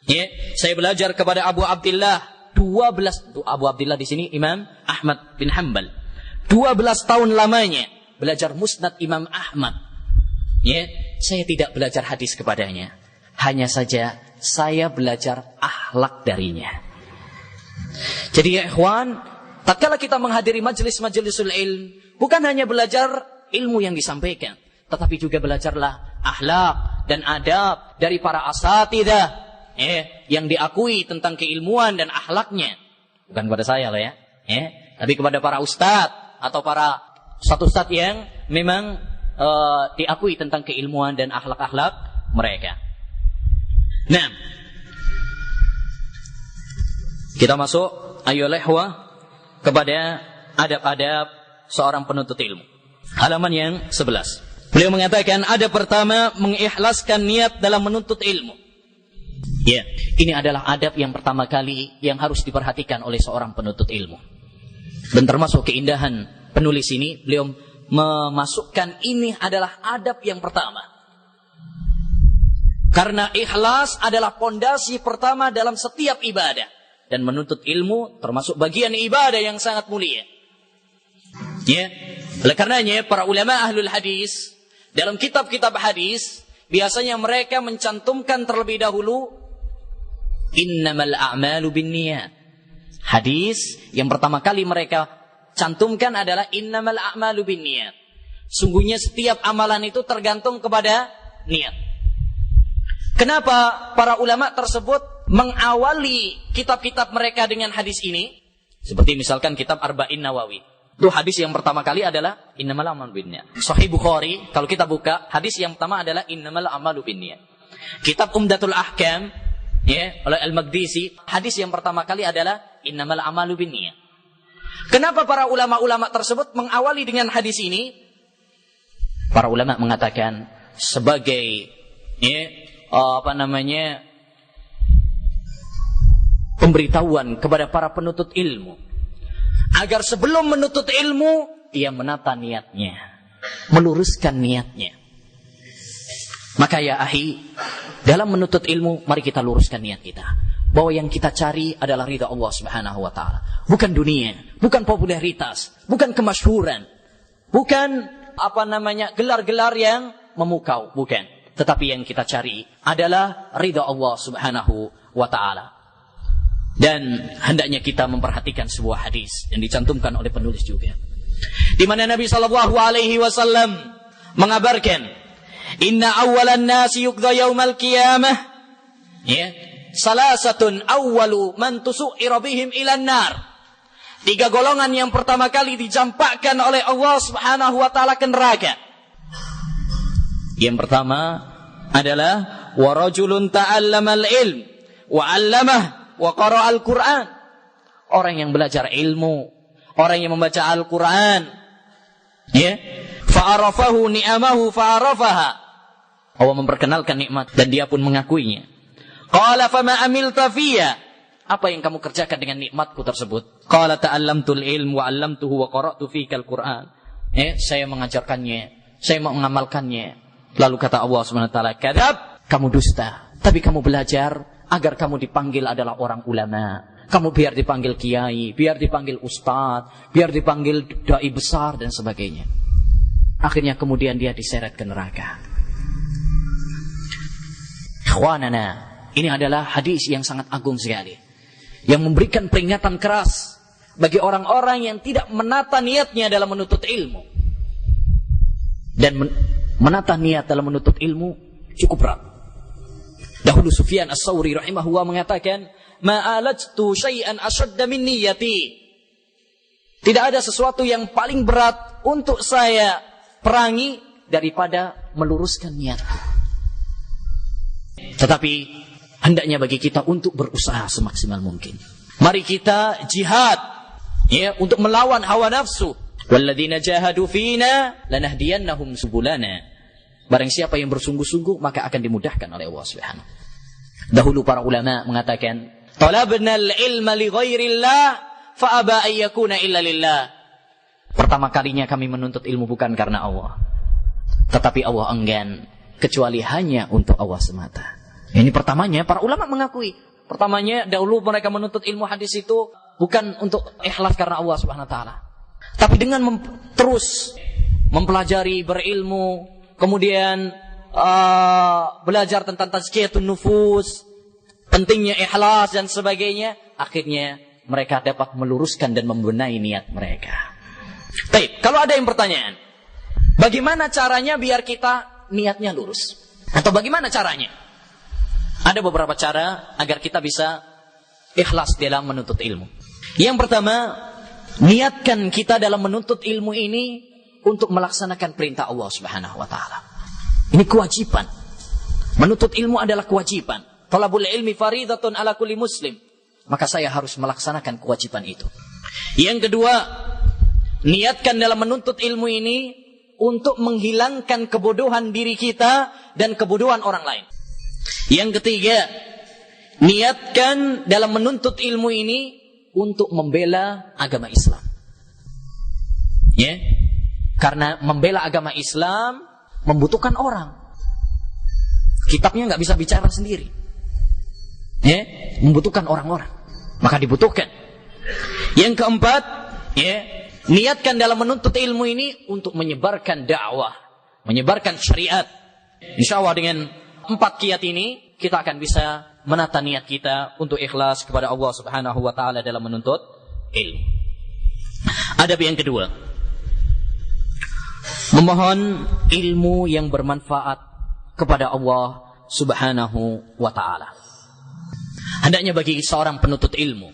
Ya, saya belajar kepada Abu Abdillah 12. Abu Abdillah di sini Imam Ahmad bin Hanbal. 12 tahun lamanya belajar musnad Imam Ahmad. Ya, saya tidak belajar hadis kepadanya. Hanya saja saya belajar akhlak darinya. Jadi ya ikhwan, tatkala kita menghadiri majelis-majelisul ilm, bukan hanya belajar ilmu yang disampaikan, tetapi juga belajarlah akhlak dan adab dari para asatidzah yang diakui tentang keilmuan dan akhlaknya. Bukan kepada saya loh ya, tapi kepada para ustadz atau para ustadz yang memang diakui tentang keilmuan dan akhlak-akhlak mereka. Nah, kita masuk ayolah kepada adab-adab seorang penuntut ilmu. Halaman yang 11. Beliau mengatakan adab pertama, mengikhlaskan niat dalam menuntut ilmu. Ya, ini adalah adab yang pertama kali yang harus diperhatikan oleh seorang penuntut ilmu. Dan termasuk keindahan penulis ini, beliau memasukkan ini adalah adab yang pertama. Karena ikhlas adalah pondasi pertama dalam setiap ibadah. Dan menuntut ilmu termasuk bagian ibadah yang sangat mulia. Ya, oleh karenanya para ulama ahlul hadis dalam kitab-kitab hadis biasanya mereka mencantumkan terlebih dahulu innamal a'malu binniyat. Hadis yang pertama kali mereka cantumkan adalah innamal a'malu binniyat. Sungguhnya setiap amalan itu tergantung kepada niat. Kenapa para ulama tersebut mengawali kitab-kitab mereka dengan hadis ini? Seperti misalkan kitab Arba'in Nawawi. Itu hadis yang pertama kali adalah innamal a'malu binniyat. Sahih Bukhari, kalau kita buka, hadis yang pertama adalah innamal a'malu binniyat. Kitab Umdatul Ahkam, oleh Al-Maqdisi, hadis yang pertama kali adalah innamal a'malu binniyat. Kenapa para ulama-ulama tersebut mengawali dengan hadis ini? Para ulama mengatakan sebagai pemberitahuan kepada para penuntut ilmu agar sebelum menuntut ilmu ia menata niatnya, meluruskan niatnya. Maka ya akhi, dalam menuntut ilmu mari kita luruskan niat kita, bahwa yang kita cari adalah ridha Allah Subhanahu wa taala, bukan dunia, bukan popularitas, bukan kemasyhuran, bukan gelar-gelar yang memukau, bukan. Tetapi yang kita cari adalah ridha Allah Subhanahu wa ta'ala. Dan hendaknya kita memperhatikan sebuah hadis yang dicantumkan oleh penulis juga, di mana Nabi SAW mengabarkan, inna awalan nasi yuqda yaumal qiyamah salasatun awwalu man tusu'ira bihim ilan nar. 3 golongan yang pertama kali dicampakkan oleh Allah Subhanahu wa ta'ala ke neraka. Yang pertama adalah wa rajulun ta'allamal ilm wa 'allamah wa qara'al Qur'an. Orang yang belajar ilmu, orang yang membaca Al-Qur'an, fa'arafahu ni'amahu fa'arafaha. Allah memperkenalkan nikmat dan dia pun mengakuinya. Qala fama amilta fiyya, apa yang kamu kerjakan dengan nikmatku tersebut? Qala ta'allamtul ilm wa 'allamtuhu wa qara'tu fikal Qur'an. Saya mengajarkannya, saya mengamalkannya. Lalu kata Allah SWT, kadzab, kamu dusta, tapi kamu belajar agar kamu dipanggil adalah orang ulama. Kamu biar dipanggil kiai, biar dipanggil ustadz, biar dipanggil dai besar dan sebagainya. Akhirnya kemudian dia diseret ke neraka. Ikhwanana, ini adalah hadis yang sangat agung sekali, yang memberikan peringatan keras bagi orang-orang yang tidak menata niatnya dalam menuntut ilmu. Dan menata niat dalam menuntut ilmu cukup berat. Dahulu Sufyan As-Sawri rahimahullah mengatakan, ma'alajtu syai'an ashadda min niyati. Tidak ada sesuatu yang paling berat untuk saya perangi daripada meluruskan niatku. Tetapi hendaknya bagi kita untuk berusaha semaksimal mungkin. Mari kita jihad, ya, untuk melawan hawa nafsu. Walladzina jahadu fina lanahdiyannahum subulana. Barang siapa yang bersungguh-sungguh maka akan dimudahkan oleh Allah Subhanahu. Dahulu para ulama mengatakan, talabna al-ilma li ghairillah fa aba an yakuna illa lillah. Pertama kalinya kami menuntut ilmu bukan karena Allah, tetapi Allah enggan kecuali hanya untuk Allah semata. Ini pertamanya para ulama mengakui. Pertamanya dahulu mereka menuntut ilmu hadis itu bukan untuk ikhlas karena Allah Subhanahu wa taala, tapi dengan terus mempelajari, berilmu, kemudian belajar tentang tazkiyatun nufus, pentingnya ikhlas dan sebagainya, akhirnya mereka dapat meluruskan dan membenahi niat mereka. Baik, kalau ada yang pertanyaan, bagaimana caranya biar kita niatnya lurus? Atau bagaimana caranya? Ada beberapa cara agar kita bisa ikhlas dalam menuntut ilmu. Yang pertama, niatkan kita dalam menuntut ilmu ini untuk melaksanakan perintah Allah Subhanahu wa taala. Ini kewajiban. Menuntut ilmu adalah kewajiban. Talabul ilmi faridatun ala kulli muslim. Maka saya harus melaksanakan kewajiban itu. Yang kedua, niatkan dalam menuntut ilmu ini untuk menghilangkan kebodohan diri kita dan kebodohan orang lain. Yang ketiga, niatkan dalam menuntut ilmu ini untuk membela agama Islam. Ya, karena membela agama Islam membutuhkan orang. Kitabnya nggak bisa bicara sendiri. Ya, membutuhkan orang-orang. Maka dibutuhkan. Yang keempat, ya, niatkan dalam menuntut ilmu ini untuk menyebarkan dakwah, menyebarkan syariat. Insya Allah dengan 4 kiat ini kita akan bisa menata niat kita untuk ikhlas kepada Allah Subhanahu wa taala dalam menuntut ilmu. Adab yang kedua, memohon ilmu yang bermanfaat kepada Allah Subhanahu wa taala. Hendaknya bagi seorang penuntut ilmu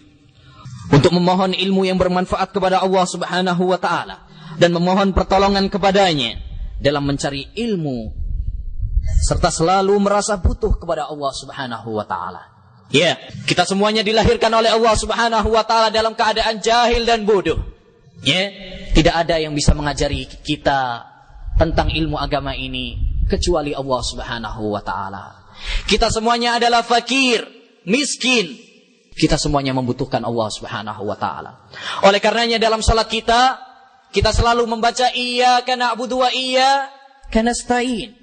untuk memohon ilmu yang bermanfaat kepada Allah Subhanahu wa taala dan memohon pertolongan kepadanya dalam mencari ilmu serta selalu merasa butuh kepada Allah Subhanahu wa taala. Ya, kita semuanya dilahirkan oleh Allah Subhanahu wa taala dalam keadaan jahil dan bodoh. Ya, tidak ada yang bisa mengajari kita tentang ilmu agama ini kecuali Allah Subhanahu wa taala. Kita semuanya adalah fakir, miskin. Kita semuanya membutuhkan Allah Subhanahu wa taala. Oleh karenanya dalam salat kita selalu membaca iyyaka na'budu wa iyyaka nasta'in.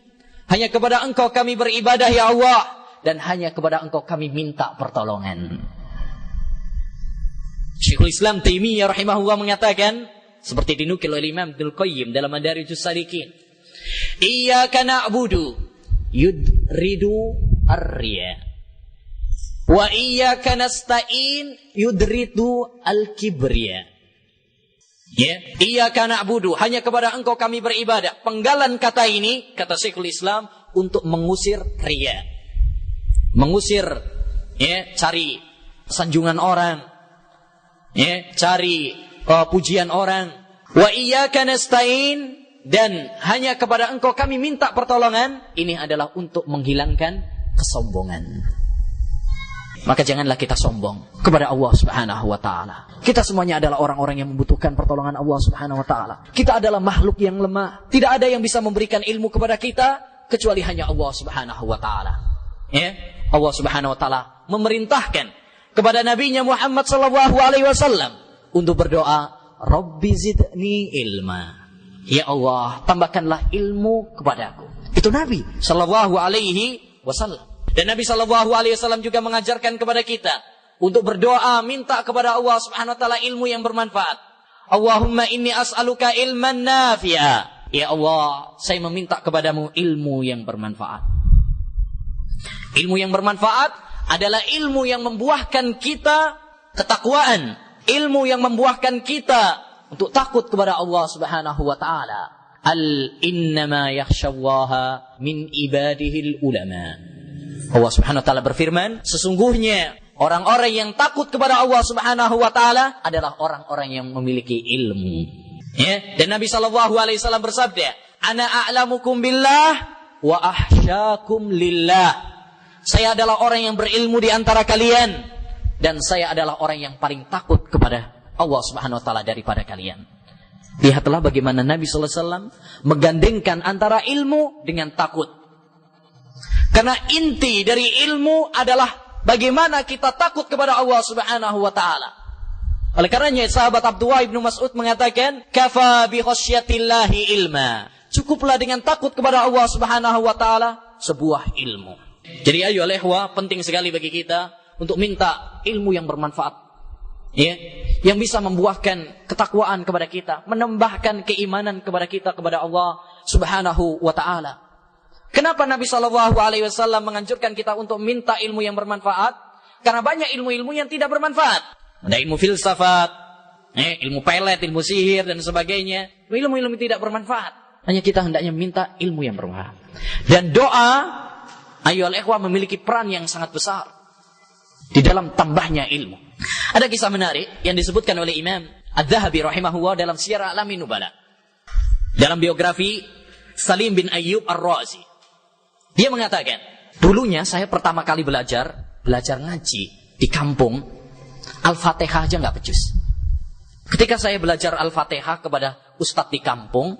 Hanya kepada Engkau kami beribadah ya Allah, dan hanya kepada Engkau kami minta pertolongan. Syekhul Islam Taimiyah rahimahullah mengatakan, seperti dinukil oleh Imam Ibnul Qayyim dalam Madarijus Salikin, iyyaka na'budu yudridu ar-riya wa iyyaka nasta'in yudridu al-kibriya. Ya, iyyaka na'budu, hanya kepada Engkau kami beribadah. Penggalan kata ini, kata Syekhul Islam, untuk mengusir riya. Mengusir, ya, cari sanjungan orang, ya, cari pujian orang. Wa iyyaka nasta'in, dan hanya kepada Engkau kami minta pertolongan. Ini adalah untuk menghilangkan kesombongan. Maka janganlah kita sombong kepada Allah Subhanahu wa taala. Kita semuanya adalah orang-orang yang membutuhkan pertolongan Allah Subhanahu wa taala. Kita adalah makhluk yang lemah. Tidak ada yang bisa memberikan ilmu kepada kita kecuali hanya Allah Subhanahu wa taala. Ya, Allah Subhanahu wa taala memerintahkan kepada nabinya Muhammad sallallahu alaihi wasallam untuk berdoa, Rabbi zidni ilma. Ya Allah, tambahkanlah ilmu kepadaku. Itu Nabi sallallahu alaihi wasallam. Dan Nabi SAW juga mengajarkan kepada kita untuk berdoa, minta kepada Allah Subhanahu wa taala ilmu yang bermanfaat. Allahumma inni as'aluka ilman nafi'a. Ya Allah, saya meminta kepadamu ilmu yang bermanfaat. Ilmu yang bermanfaat adalah ilmu yang membuahkan kita ketakwaan, ilmu yang membuahkan kita untuk takut kepada Allah Subhanahu wa taala. Innama yakhshallaha min ibadihil ulama. Allah Subhanahu wa taala berfirman, sesungguhnya Orang-orang yang takut kepada Allah Subhanahu wa taala adalah orang-orang yang memiliki ilmu. Ya, dan Nabi sallallahu alaihi wasallam bersabda, "Ana a'lamukum billah wa ahsyakum lillah." Saya adalah orang yang berilmu di antara kalian dan saya adalah orang yang paling takut kepada Allah Subhanahu wa taala daripada kalian. Lihatlah bagaimana Nabi sallallahu alaihi wasallam menggandengkan antara ilmu dengan takut. Karena inti dari ilmu adalah bagaimana kita takut kepada Allah Subhanahu wa taala. Oleh karenanya sahabat Abdullah bin Mas'ud mengatakan, "Kafa bi khasyatillahi ilma." Cukuplah dengan takut kepada Allah Subhanahu wa taala sebuah ilmu. Jadi ayo ikhwah, penting sekali bagi kita untuk minta ilmu yang bermanfaat. Ya, yang bisa membuahkan ketakwaan kepada kita, menambahkan keimanan kepada kita kepada Allah Subhanahu wa taala. Kenapa Nabi Shallallahu Alaihi Wasallam menganjurkan kita untuk minta ilmu yang bermanfaat? Karena banyak ilmu-ilmu yang tidak bermanfaat. Ada ilmu filsafat, ilmu pelet, ilmu sihir dan sebagainya. Ilmu-ilmu tidak bermanfaat. Hanya kita hendaknya minta ilmu yang bermanfaat. Dan doa, ayyuhal ikhwah, memiliki peran yang sangat besar di dalam tambahnya ilmu. Ada kisah menarik yang disebutkan oleh Imam Adz-Dzahabi rahimahullah dalam Syiar A'lamin Nubala. Dalam biografi Salim bin Ayyub Ar-Razi. Dia mengatakan, dulunya saya pertama kali belajar ngaji di kampung, Al-Fatihah aja nggak becus. Ketika saya belajar Al-Fatihah kepada ustadz di kampung,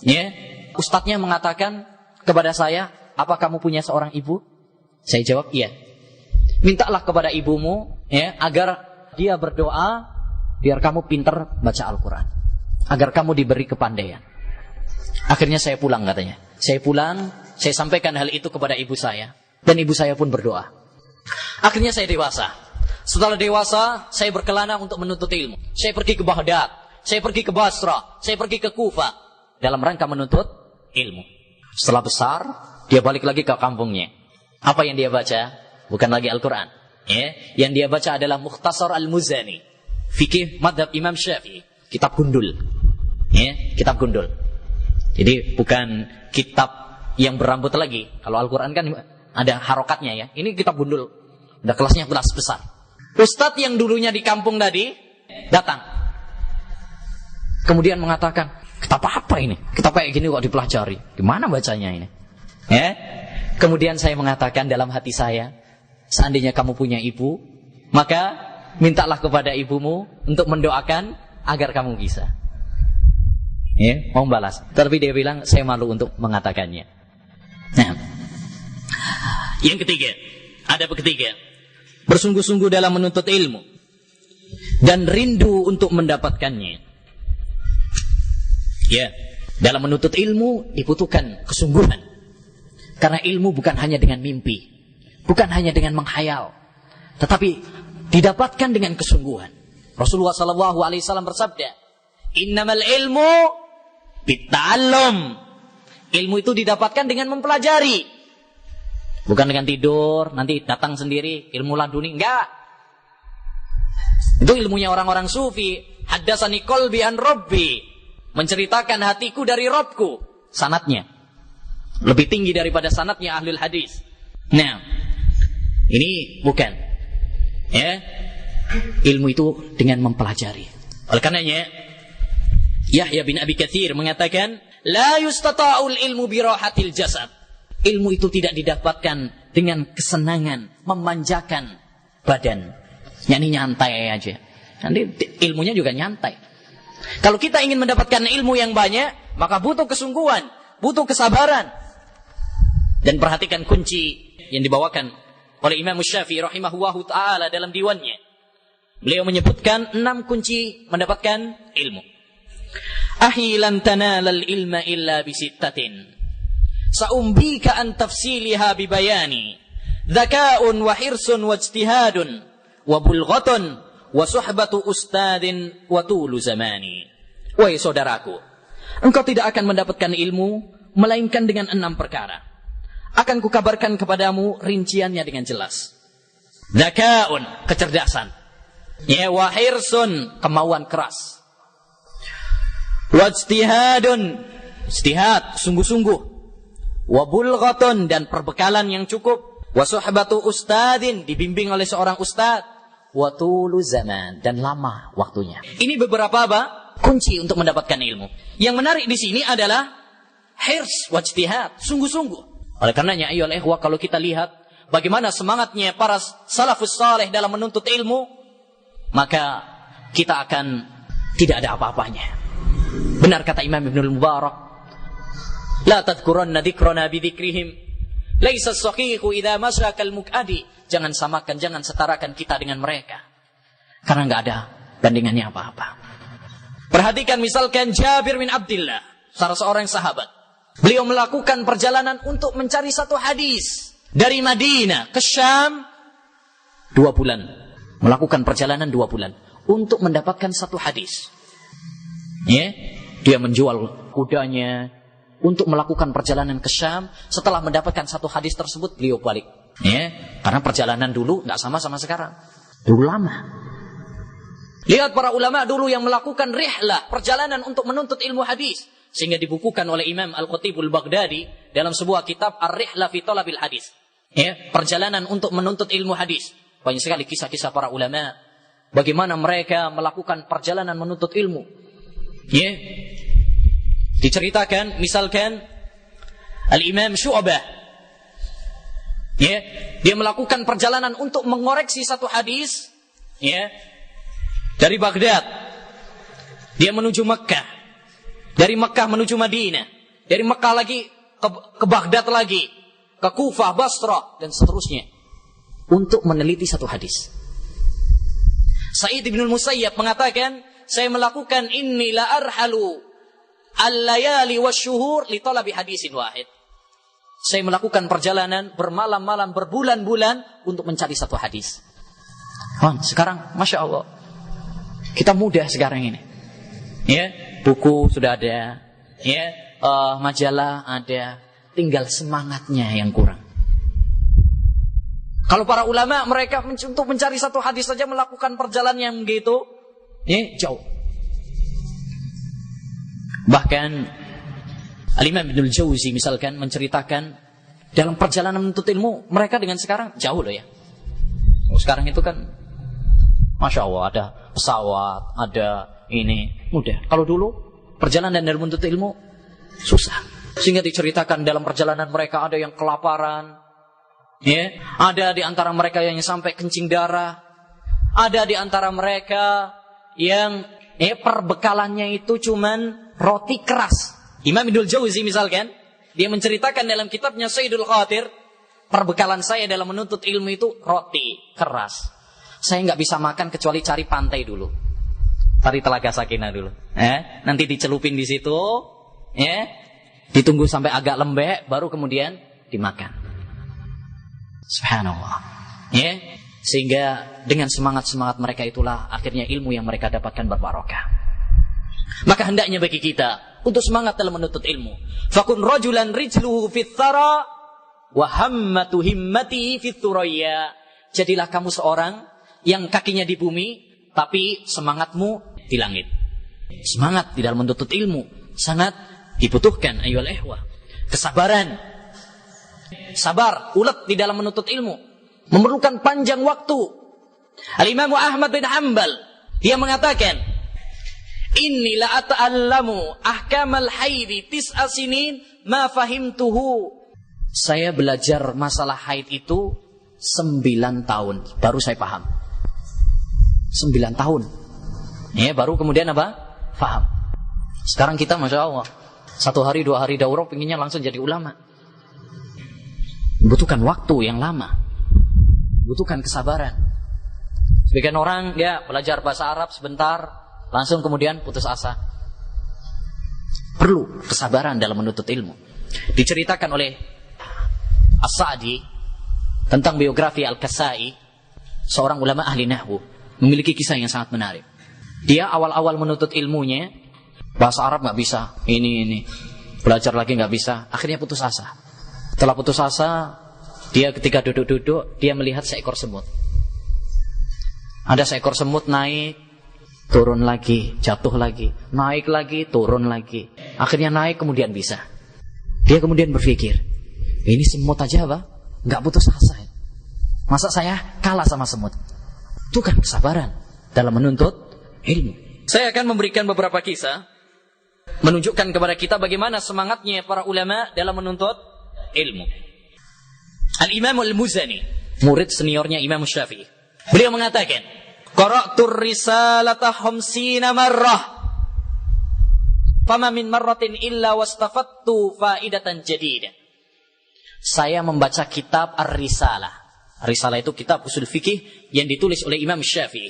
ya, ustadznya mengatakan kepada saya, "Apa kamu punya seorang ibu?" Saya jawab, "Iya." "Mintalah kepada ibumu, ya, agar dia berdoa biar kamu pintar baca Al-Quran, agar kamu diberi kepandaian." Akhirnya saya pulang, katanya. Saya pulang, saya sampaikan hal itu kepada ibu saya. Dan ibu saya pun berdoa. Akhirnya saya dewasa. Setelah dewasa, saya berkelana untuk menuntut ilmu. Saya pergi ke Baghdad, saya pergi ke Basra, saya pergi ke Kufah. Dalam rangka menuntut ilmu. Setelah besar, dia balik lagi ke kampungnya. Apa yang dia baca? Bukan lagi Al-Quran. Ya, yang dia baca adalah Mukhtasar Al-Muzani. Fikih Madhab Imam Syafi'i. Kitab gundul. Ya, kitab gundul. Jadi bukan kitab yang berambut lagi. Kalau Al-Quran kan ada harokatnya ya. Ini kitab gundul. Udah kelasnya kelas besar. Ustadz yang dulunya di kampung tadi datang. Kemudian mengatakan, "Kitab apa ini? Kitab kayak gini kok dipelajari? Gimana bacanya ini?" Ya. Kemudian saya mengatakan dalam hati saya, seandainya kamu punya ibu, maka mintalah kepada ibumu untuk mendoakan agar kamu bisa. Ya, mau balas. Tapi dia bilang, saya malu untuk mengatakannya. Nah, yang ketiga, adab ketiga, bersungguh-sungguh dalam menuntut ilmu dan rindu untuk mendapatkannya. Ya, dalam menuntut ilmu dibutuhkan kesungguhan. Karena ilmu bukan hanya dengan mimpi, bukan hanya dengan menghayal, tetapi didapatkan dengan kesungguhan. Rasulullah SAW bersabda, "Innamal ilmu bitta'allum." Ilmu itu didapatkan dengan mempelajari. Bukan dengan tidur, nanti datang sendiri, ilmu laduni. Enggak. Itu ilmunya orang-orang sufi. Haddatsani qalbi an rabbi. Menceritakan hatiku dari Rabbku. Sanadnya lebih tinggi daripada sanadnya ahlul hadis. Nah, ini bukan. Ya. Ilmu itu dengan mempelajari. Oleh karenanya Yahya bin Abi Katsir mengatakan, "La yustata'ul ilmu birahatil jasad." Ilmu itu tidak didapatkan dengan kesenangan, memanjakan badan. Nyantai aja. Nanti ilmunya juga nyantai. Kalau kita ingin mendapatkan ilmu yang banyak, maka butuh kesungguhan, butuh kesabaran. Dan perhatikan kunci yang dibawakan oleh Imam Syafi'i rahimahullahu ta'ala dalam diwannya. Beliau menyebutkan 6 kunci mendapatkan ilmu. "Ahi lan tanalal ilma illa bisittatin. Sa'umbika an tafsiliha bibayani. Dzaka'un wa hirsun wa ijtihadun wa bulghatun wa suhbatu ustadin wa tulu zamani." Wahai saudaraku, engkau tidak akan mendapatkan ilmu melainkan dengan 6 perkara. Akan kukabarkan kepadamu rinciannya dengan jelas. Dzaka'un, kecerdasan. Ya, wa hirsun, kemauan keras. Wajtihadun, ijtihad, sungguh-sungguh. Wa bulghatun, dan perbekalan yang cukup. wa suhbatu ustadin, dibimbing oleh seorang ustad, wa tulu zaman, dan lama waktunya. Ini beberapa kunci untuk mendapatkan ilmu. Yang menarik di sini adalah hirs wa ijtihad, sungguh-sungguh. Oleh karenanya ayyuhal ikhwah, kalau kita lihat bagaimana semangatnya para salafus saleh dalam menuntut ilmu, maka kita akan tidak ada apa-apanya. Benar kata Imam Ibnul Mubarak, la tadhkuranna dzikrana bi dzikrihim, laisa as-sahihu idza masaka al-muqadi. Jangan samakan, jangan setarakan kita dengan mereka, karena enggak ada bandingannya apa-apa. Perhatikan misalkan Jabir bin Abdullah, salah seorang sahabat. Beliau melakukan perjalanan untuk mencari satu hadis dari Madinah ke Syam 2 bulan. Melakukan perjalanan 2 bulan untuk mendapatkan satu hadis. Ya, dia menjual kudanya untuk melakukan perjalanan ke Syam. Setelah mendapatkan satu hadis tersebut, beliau balik. Ya, karena perjalanan dulu nggak sama sekarang. Dulu lama. Lihat para ulama dulu yang melakukan rihlah, perjalanan untuk menuntut ilmu hadis, sehingga dibukukan oleh Imam Al-Khatibul Baghdadi dalam sebuah kitab Ar-Rihlah fi Talabil Hadis. Ya, perjalanan untuk menuntut ilmu hadis. Banyak sekali kisah-kisah para ulama bagaimana mereka melakukan perjalanan menuntut ilmu. Ya. Diceritakan misalkan Al-Imam Syu'bah, ya, dia melakukan perjalanan untuk mengoreksi satu hadis, ya, dari Baghdad. Dia menuju Mekkah. Dari Mekkah menuju Madinah. Dari Mekkah lagi ke Baghdad lagi, ke Kufah, Basrah, dan seterusnya, untuk meneliti satu hadis. Sa'id bin Musayyab mengatakan, saya melakukan inni la arhalu al-layali wasyuhur li talabi hadisin wahid. Saya melakukan perjalanan bermalam-malam, berbulan-bulan untuk mencari satu hadis. Sekarang Masya Allah, kita mudah sekarang ini. Ya, buku sudah ada, ya, majalah ada, tinggal semangatnya yang kurang. Kalau para ulama, mereka untuk mencari satu hadis saja melakukan perjalanan yang begitu, ya, jauh. Bahkan Al-Imam Ibnul Jauzi misalkan menceritakan dalam perjalanan menuntut ilmu mereka dengan sekarang jauh loh ya. Sekarang itu kan Masya Allah, ada pesawat, ada ini, mudah. Kalau dulu perjalanan dalam menuntut ilmu susah. Sehingga diceritakan dalam perjalanan mereka ada yang kelaparan, ya, ada di antara mereka yang sampai kencing darah, ada di antara mereka yang perbekalannya itu cuman roti keras. Imam Ibnul Jauzi misalkan, dia menceritakan dalam kitabnya Sayyidul Khatir, perbekalan saya dalam menuntut ilmu itu roti keras. Saya nggak bisa makan kecuali cari pantai dulu, cari Telaga Sakinah dulu. Nanti dicelupin di situ, ya, ditunggu sampai agak lembek, baru kemudian dimakan. Subhanallah. Ya, sehingga dengan semangat-semangat mereka itulah akhirnya ilmu yang mereka dapatkan berbarokah. Maka hendaknya bagi kita untuk semangat dalam menuntut ilmu. Fakun rajulan rijluhu fit thara wa hammatu himmatihi fit thuraya. Jadilah kamu seorang yang kakinya di bumi tapi semangatmu di langit. Semangat di dalam menuntut ilmu sangat dibutuhkan ayyuhal ikhwah. Kesabaran, sabar, ulet di dalam menuntut ilmu memerlukan panjang waktu. Al-Imam Ahmad bin Hanbal, dia mengatakan, inni la ata'allamu ahkamal haidi tis'a sinin ma fahimtuhu. Saya belajar masalah haid itu 9 tahun baru saya paham. 9 tahun. Ya, baru kemudian apa? Faham. Sekarang kita Masya Allah, 1 hari 2 hari daurah pengennya langsung jadi ulama. Butuhkan waktu yang lama, butuhkan kesabaran. Sebagian orang ya belajar bahasa Arab sebentar, langsung kemudian putus asa. Perlu kesabaran dalam menuntut ilmu. Diceritakan oleh As-Sa'di tentang biografi Al-Kasai, seorang ulama ahli nahwu, memiliki kisah yang sangat menarik. Dia awal-awal menuntut ilmunya, bahasa Arab nggak bisa, ini belajar lagi nggak bisa, akhirnya putus asa. Setelah putus asa, dia ketika duduk-duduk, dia melihat seekor semut. Ada seekor semut naik, turun lagi, jatuh lagi, naik lagi, turun lagi. Akhirnya naik kemudian bisa. Dia kemudian berpikir, ini semut aja apa? Nggak putus asa. Masa saya kalah sama semut? Itu kan kesabaran dalam menuntut ilmu. Saya akan memberikan beberapa kisah menunjukkan kepada kita bagaimana semangatnya para ulama dalam menuntut ilmu. Al-Imam Al-Muzani, murid seniornya Imam Syafi'i, beliau mengatakan, qara'tur risalata 50 marrah fama min marratin illa wastafattu faidatan jadidah. Saya membaca kitab Ar-Risalah. Risalah itu kitab usul fikih yang ditulis oleh Imam Syafi'i.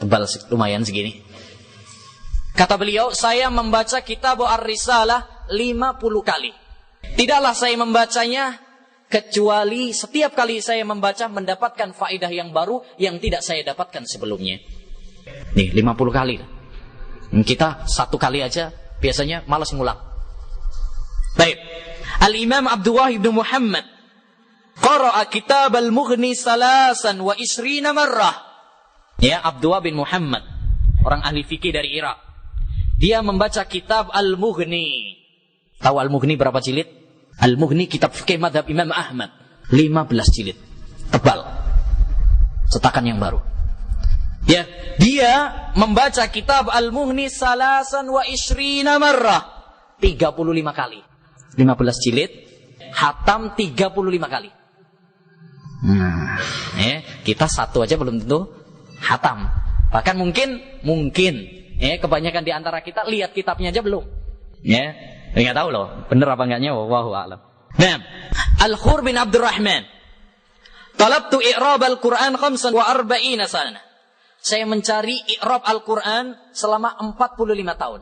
Tebal lumayan segini. Kata beliau, saya membaca kitab Ar-Risalah 50 kali. Tidaklah saya membacanya kecuali setiap kali saya membaca mendapatkan faedah yang baru yang tidak saya dapatkan sebelumnya. Nih, 50 kali. Kita 1 kali aja biasanya malas ngulang. Baik. Al-Imam Abdullah ibn Muhammad qara'a kitab al-Mughni 23 marrah. Ya, Abdullah bin Muhammad, orang ahli fikih dari Irak. Dia membaca kitab Al-Mughni. Tahu Al-Mughni berapa jilid? Al-Mughni kitab fikih madhab Imam Ahmad. 15 jilid. Tebal. Cetakan yang baru. Ya, dia membaca kitab Al-Mughni 23 marrah. 35 kali. 15 jilid. Hatam 35 kali. Kita 1 aja belum tentu hatam. Bahkan mungkin kebanyakan di antara kita lihat kitabnya aja belum. Ya, enggak tahu loh, benar apa enggaknya, wallahu a'lam. Nah, Al-Khur bin Abdurrahman, talabtu i'rab al-Qur'an 45 sana. Saya mencari i'rab Al-Qur'an selama 45 tahun.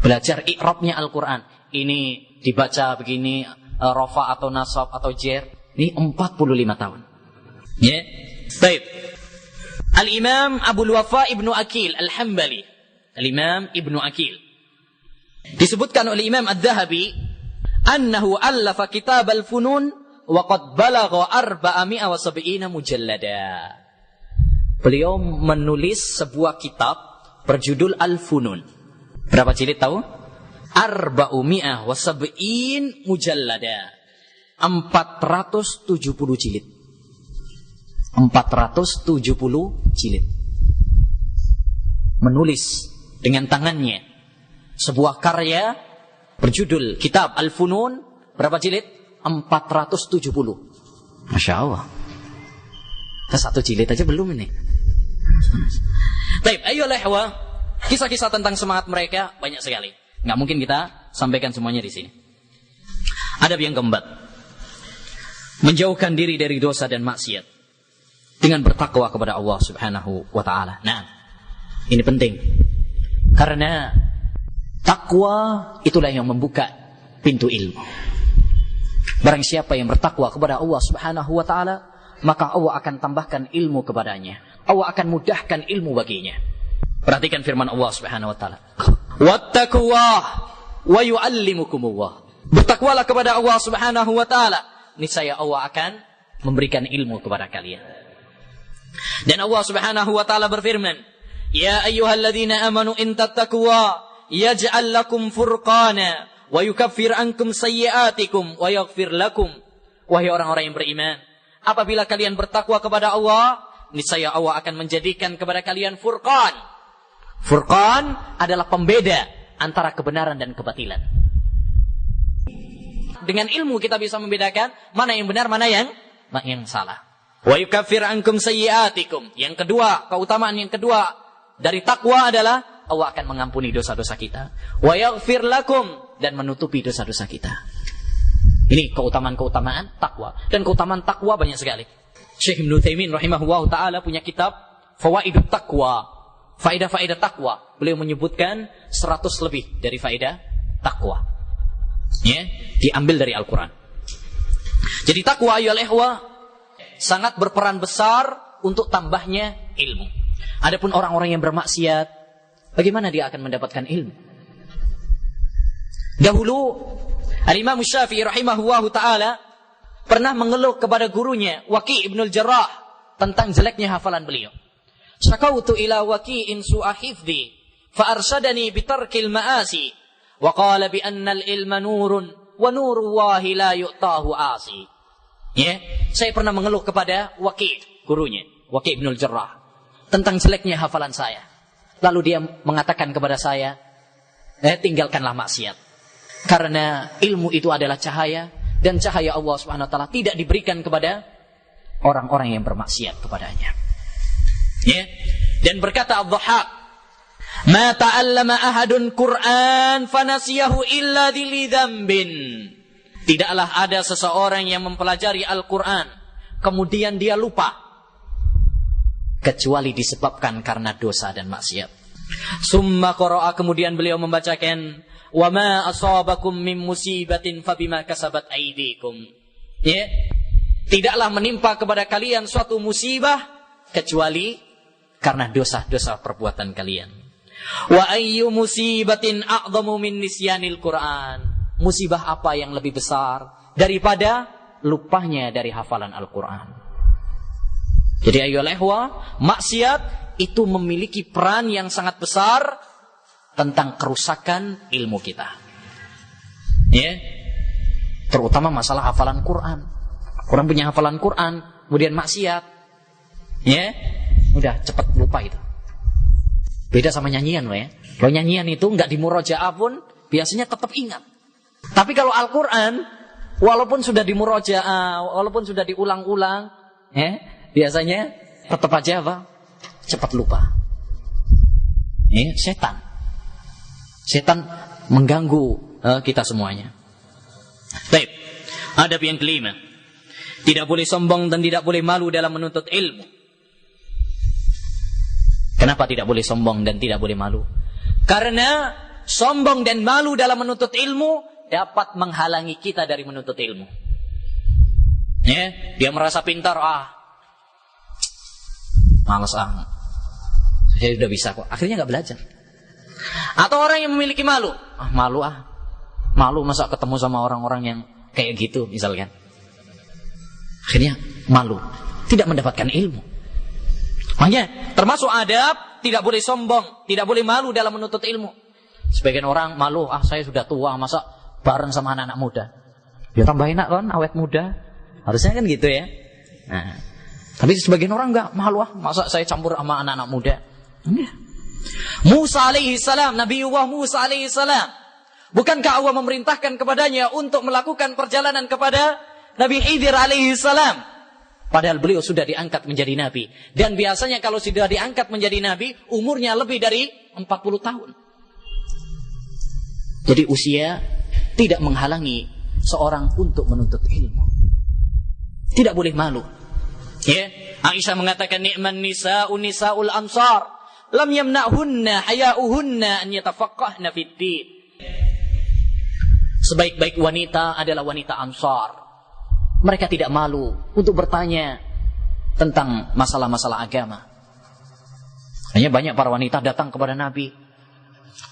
Belajar i'rabnya Al-Qur'an. Ini dibaca begini, rafa atau nasab atau jer. Ini 45 tahun. Ya. Baik. Al-Imam Abu Wafa Ibnu Aqil Al-Hambali. Al-Imam Ibnu Aqil. Disebutkan oleh Imam Ad-Dhahabi annahu allafa kitab al-funun wa qad balagha 470 mujallada. Beliau menulis sebuah kitab berjudul Al-Funun. Berapa jilid tahu? 470 mujallada. 470 jilid. 470 jilid. Menulis dengan tangannya sebuah karya berjudul Kitab Al-Funun. Berapa jilid? 470. Masya Allah. Kita 1 jilid aja belum ini. Baik, ayolah ihwa. Kisah-kisah tentang semangat mereka banyak sekali. Nggak mungkin kita sampaikan semuanya di sini. Adab yang keempat, menjauhkan diri dari dosa dan maksiat dengan bertakwa kepada Allah Subhanahu wa taala. Nah, ini penting. Karena takwa itulah yang membuka pintu ilmu. Barang siapa yang bertakwa kepada Allah Subhanahu wa taala, maka Allah akan tambahkan ilmu kepadanya. Allah akan mudahkan ilmu baginya. Perhatikan firman Allah Subhanahu wa taala. Wattaqullah wa yu'allimukumullah. Bertakwalah kepada Allah Subhanahu wa taala, niscaya Allah akan memberikan ilmu kepada kalian. Dan Allah Subhanahu wa taala berfirman, "Ya ayyuhalladzina amanu in tattaqwa yaj'al lakum furqana wa yukaffir ankum sayyi'atikum wa yaghfir lakum." Wahai orang-orang yang beriman, apabila kalian bertakwa kepada Allah, niscaya Allah akan menjadikan kepada kalian furqan. Furqan adalah pembeda antara kebenaran dan kebatilan. Dengan ilmu kita bisa membedakan mana yang benar, mana yang salah. Wa yukaffir ankum sayyi'atikum. Yang kedua, keutamaan yang kedua dari takwa adalah Allah akan mengampuni dosa-dosa kita. Wa yaghfir lakum, dan menutupi dosa-dosa kita. Ini keutamaan-keutamaan takwa. Dan keutamaan takwa banyak sekali. Syekh Ibnu Utsaimin rahimahullah taala punya kitab Fawaidut Taqwa. Faedah-faedah takwa. Beliau menyebutkan 100 lebih dari faedah takwa. Ya, diambil dari Al-Quran. Jadi takwa ayyuhal ikhwah sangat berperan besar untuk tambahnya ilmu. Adapun orang-orang yang bermaksiat, bagaimana dia akan mendapatkan ilmu? Dahulu Al-Imam Syafi'i rahimahullahu ta'ala pernah mengeluh kepada gurunya Waqi' ibn al-Jarrah tentang jeleknya hafalan beliau. Syakautu ila Waqi'in su'a hifdhi fa arsyadani bitarkil ma'asi wa qala bi anna al-ilma nurun wa nurullahi la yu'tahu 'asi. Ya, saya pernah mengeluh kepada Waqi', gurunya, Waqi' bin al-Jarrah, tentang jeleknya hafalan saya. Lalu dia mengatakan kepada saya, tinggalkanlah maksiat. Karena ilmu itu adalah cahaya, dan cahaya Allah Subhanahu wa taala tidak diberikan kepada orang-orang yang bermaksiat kepadanya. Ya. Dan berkata Ad-Dhahhak, "Ma ta'allama ahadun Qur'an fanasiyahu illa li dzambin." Tidaklah ada seseorang yang mempelajari Al-Qur'an kemudian dia lupa kecuali disebabkan karena dosa dan maksiat. Summa qara'a, kemudian beliau membacakan, "Wa ma asabakum min musibatin fabima kasabat aydikum." Ya. Tidaklah menimpa kepada kalian suatu musibah kecuali karena dosa-dosa perbuatan kalian. Wa ayyu musibatin a'dhamu min nisyanil Qur'an. Musibah apa yang lebih besar daripada lupanya dari hafalan Al-Qur'an? Jadi ayyuhal ikhwah, maksiat itu memiliki peran yang sangat besar tentang kerusakan ilmu kita. Ya. Terutama masalah hafalan Quran. Orang punya hafalan Quran, kemudian maksiat. Ya. Udah cepat lupa itu. Beda sama nyanyian loh ya. Kalau nyanyian itu enggak di murojaah pun biasanya tetap ingat. Tapi kalau Al-Quran, walaupun sudah di murojaah, walaupun sudah diulang-ulang, ya, biasanya tetap aja apa? Cepat lupa. Ya, setan mengganggu kita semuanya. Baik. Adab yang kelima, tidak boleh sombong dan tidak boleh malu dalam menuntut ilmu. Kenapa tidak boleh sombong dan tidak boleh malu? Karena sombong dan malu dalam menuntut ilmu dapat menghalangi kita dari menuntut ilmu. Ya, dia merasa pintar, malas saya sudah bisa kok. Akhirnya nggak belajar. Atau orang yang memiliki malu, malu masa ketemu sama orang-orang yang kayak gitu misalkan. Akhirnya malu, tidak mendapatkan ilmu. Makanya termasuk adab, tidak boleh sombong, tidak boleh malu dalam menuntut ilmu. Sebagian orang malu, saya sudah tua, masa bareng sama anak-anak muda. Ya tambah enak kan, awet muda. Harusnya kan gitu ya. Nah, tapi sebagian orang enggak, malu masa saya campur sama anak-anak muda. Musa alaihi salam, Nabiullah Musa alaihi salam. Bukankah Allah memerintahkan kepadanya untuk melakukan perjalanan kepada Nabi Khidir alaihi salam? Padahal beliau sudah diangkat menjadi nabi. Dan biasanya kalau sudah diangkat menjadi nabi, umurnya lebih dari 40 tahun. Jadi usia tidak menghalangi seorang untuk menuntut ilmu. Tidak boleh malu. Ya, Aisyah mengatakan, "Ni'man nisa'u nisa'ul ansar, lam yamna'hunna haya'uhunna an yatafaqqahna fid din." Sebaik-baik wanita adalah wanita Ansar. Mereka tidak malu untuk bertanya tentang masalah-masalah agama. Hanya banyak para wanita datang kepada Nabi.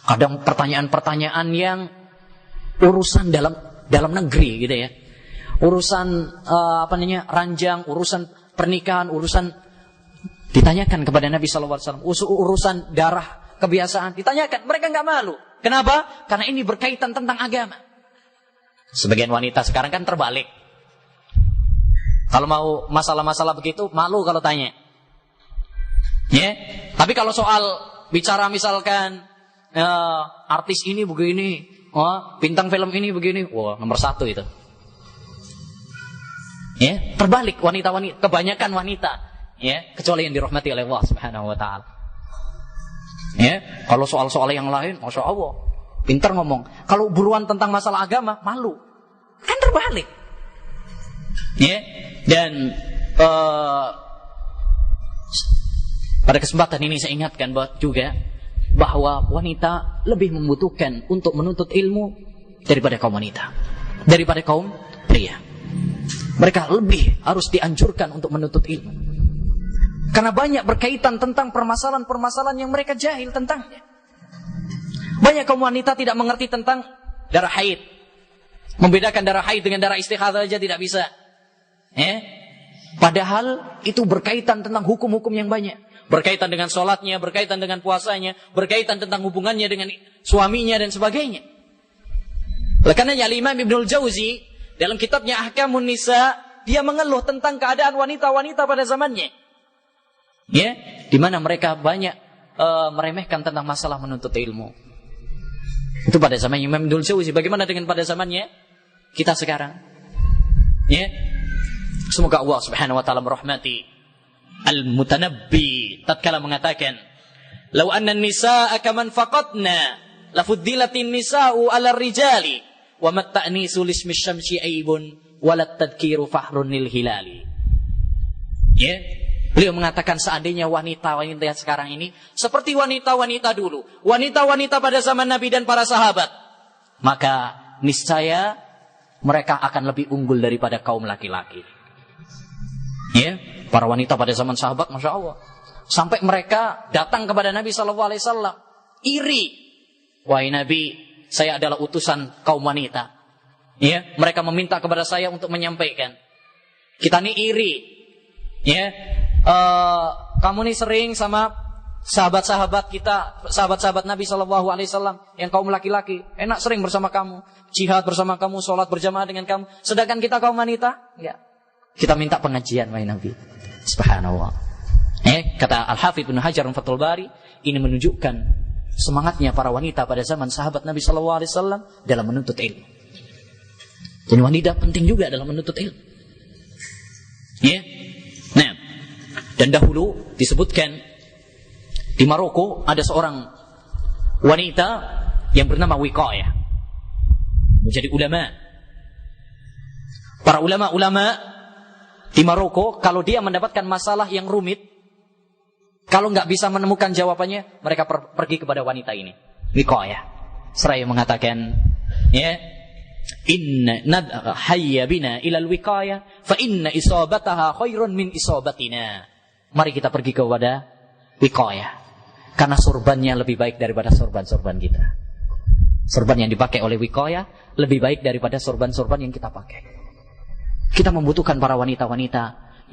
Kadang pertanyaan-pertanyaan yang urusan dalam negeri gitu ya. Urusan ranjang, urusan pernikahan, urusan ditanyakan kepada Nabi SAW. Urusan darah, kebiasaan ditanyakan. Mereka nggak malu. Kenapa? Karena ini berkaitan tentang agama. Sebagian wanita sekarang kan terbalik. Kalau mau masalah-masalah begitu, malu kalau tanya. Ya. Tapi kalau soal bicara misalkan artis ini begini, bintang film ini begini, nomor 1 itu. Ya, terbalik wanita-wanita, kebanyakan wanita, ya, kecuali yang dirahmati oleh Allah Subhanahu wa taala. Ya, kalau soal-soal yang lain, Masya Allah, pintar ngomong. Kalau buruan tentang masalah agama, malu. Kan terbalik. Ya, dan pada kesempatan ini saya ingatkan bahwa wanita lebih membutuhkan untuk menuntut ilmu daripada kaum wanita, daripada kaum pria. Mereka lebih harus dianjurkan untuk menuntut ilmu. Karena banyak berkaitan tentang permasalahan-permasalahan yang mereka jahil tentangnya. Banyak kaum wanita tidak mengerti tentang darah haid. Membedakan darah haid dengan darah istighatsah saja tidak bisa. Padahal itu berkaitan tentang hukum-hukum yang banyak. Berkaitan dengan sholatnya, berkaitan dengan puasanya, berkaitan tentang hubungannya dengan suaminya dan sebagainya. Oleh karenanya Imam Ibnul Jauzi dalam kitabnya Ahkamun Nisa dia mengeluh tentang keadaan wanita-wanita pada zamannya. Ya, di mana mereka banyak meremehkan tentang masalah menuntut ilmu. Itu pada zamannya Imam Ibnul Jauzi. Bagaimana dengan pada zamannya kita sekarang? Ya. Semoga Allah Subhanahu wa taala merahmati Al-Mutanabbi tatkala mengatakan, "Lau anna an-nisaa kaman faqatna, lafuddilatin nisaa'u 'ala ar-rijali, wa matta'nisu lismi syamsi aibun, walat tadhkiru fahrun lil hilali." Ya. Beliau mengatakan seandainya wanita-wanita sekarang ini seperti wanita-wanita dulu, wanita-wanita pada zaman Nabi dan para sahabat, maka niscaya mereka akan lebih unggul daripada kaum laki-laki. Ya, para wanita pada zaman sahabat, masya Allah, sampai mereka datang kepada Nabi SAW, iri, wahai Nabi, saya adalah utusan kaum wanita. Ya, mereka meminta kepada saya untuk menyampaikan. Kita ini iri. Ya, kamu nih sering sama sahabat-sahabat kita, sahabat-sahabat Nabi SAW yang kaum laki-laki, enak sering bersama kamu, jihad bersama kamu, sholat berjamaah dengan kamu. Sedangkan kita kaum wanita, ya, kita minta pengajian wahai Nabi. Subhanallah. Kata Al-Hafidz Ibnu Hajar Fathul Bari, ini menunjukkan semangatnya para wanita pada zaman sahabat Nabi SAW dalam menuntut ilmu. Dan wanita penting juga dalam menuntut ilmu. Ya. Nah, dan dahulu disebutkan di Maroko ada seorang wanita yang bernama Wiqayah, menjadi ulama. Para ulama-ulama di Maroko, kalau dia mendapatkan masalah yang rumit, kalau nggak bisa menemukan jawabannya, mereka pergi kepada wanita ini, Wiqayah. Seraya mengatakan, ya, inna hayya bina ilal wiqayah, fa inna isabataha khairun min isabatina. Mari kita pergi kepada Wiqayah, karena sorbannya lebih baik daripada sorban-sorban kita. Sorban yang dipakai oleh Wiqayah lebih baik daripada sorban-sorban yang kita pakai. Kita membutuhkan para wanita-wanita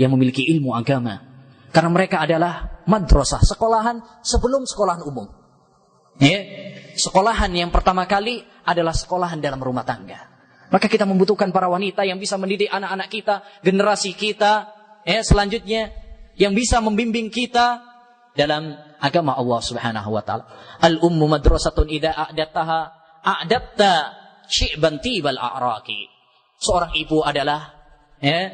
yang memiliki ilmu agama, karena mereka adalah madrasah, sekolahan sebelum sekolahan umum. Ya, sekolahan yang pertama kali adalah sekolahan dalam rumah tangga. Maka kita membutuhkan para wanita yang bisa mendidik anak-anak kita, generasi kita, ya, selanjutnya yang bisa membimbing kita dalam agama Allah Subhanahu wa taala. Al-ummu madrasatun idza a'dattaha a'datta syi'ban tibal a'raqi. Seorang ibu adalah, ya,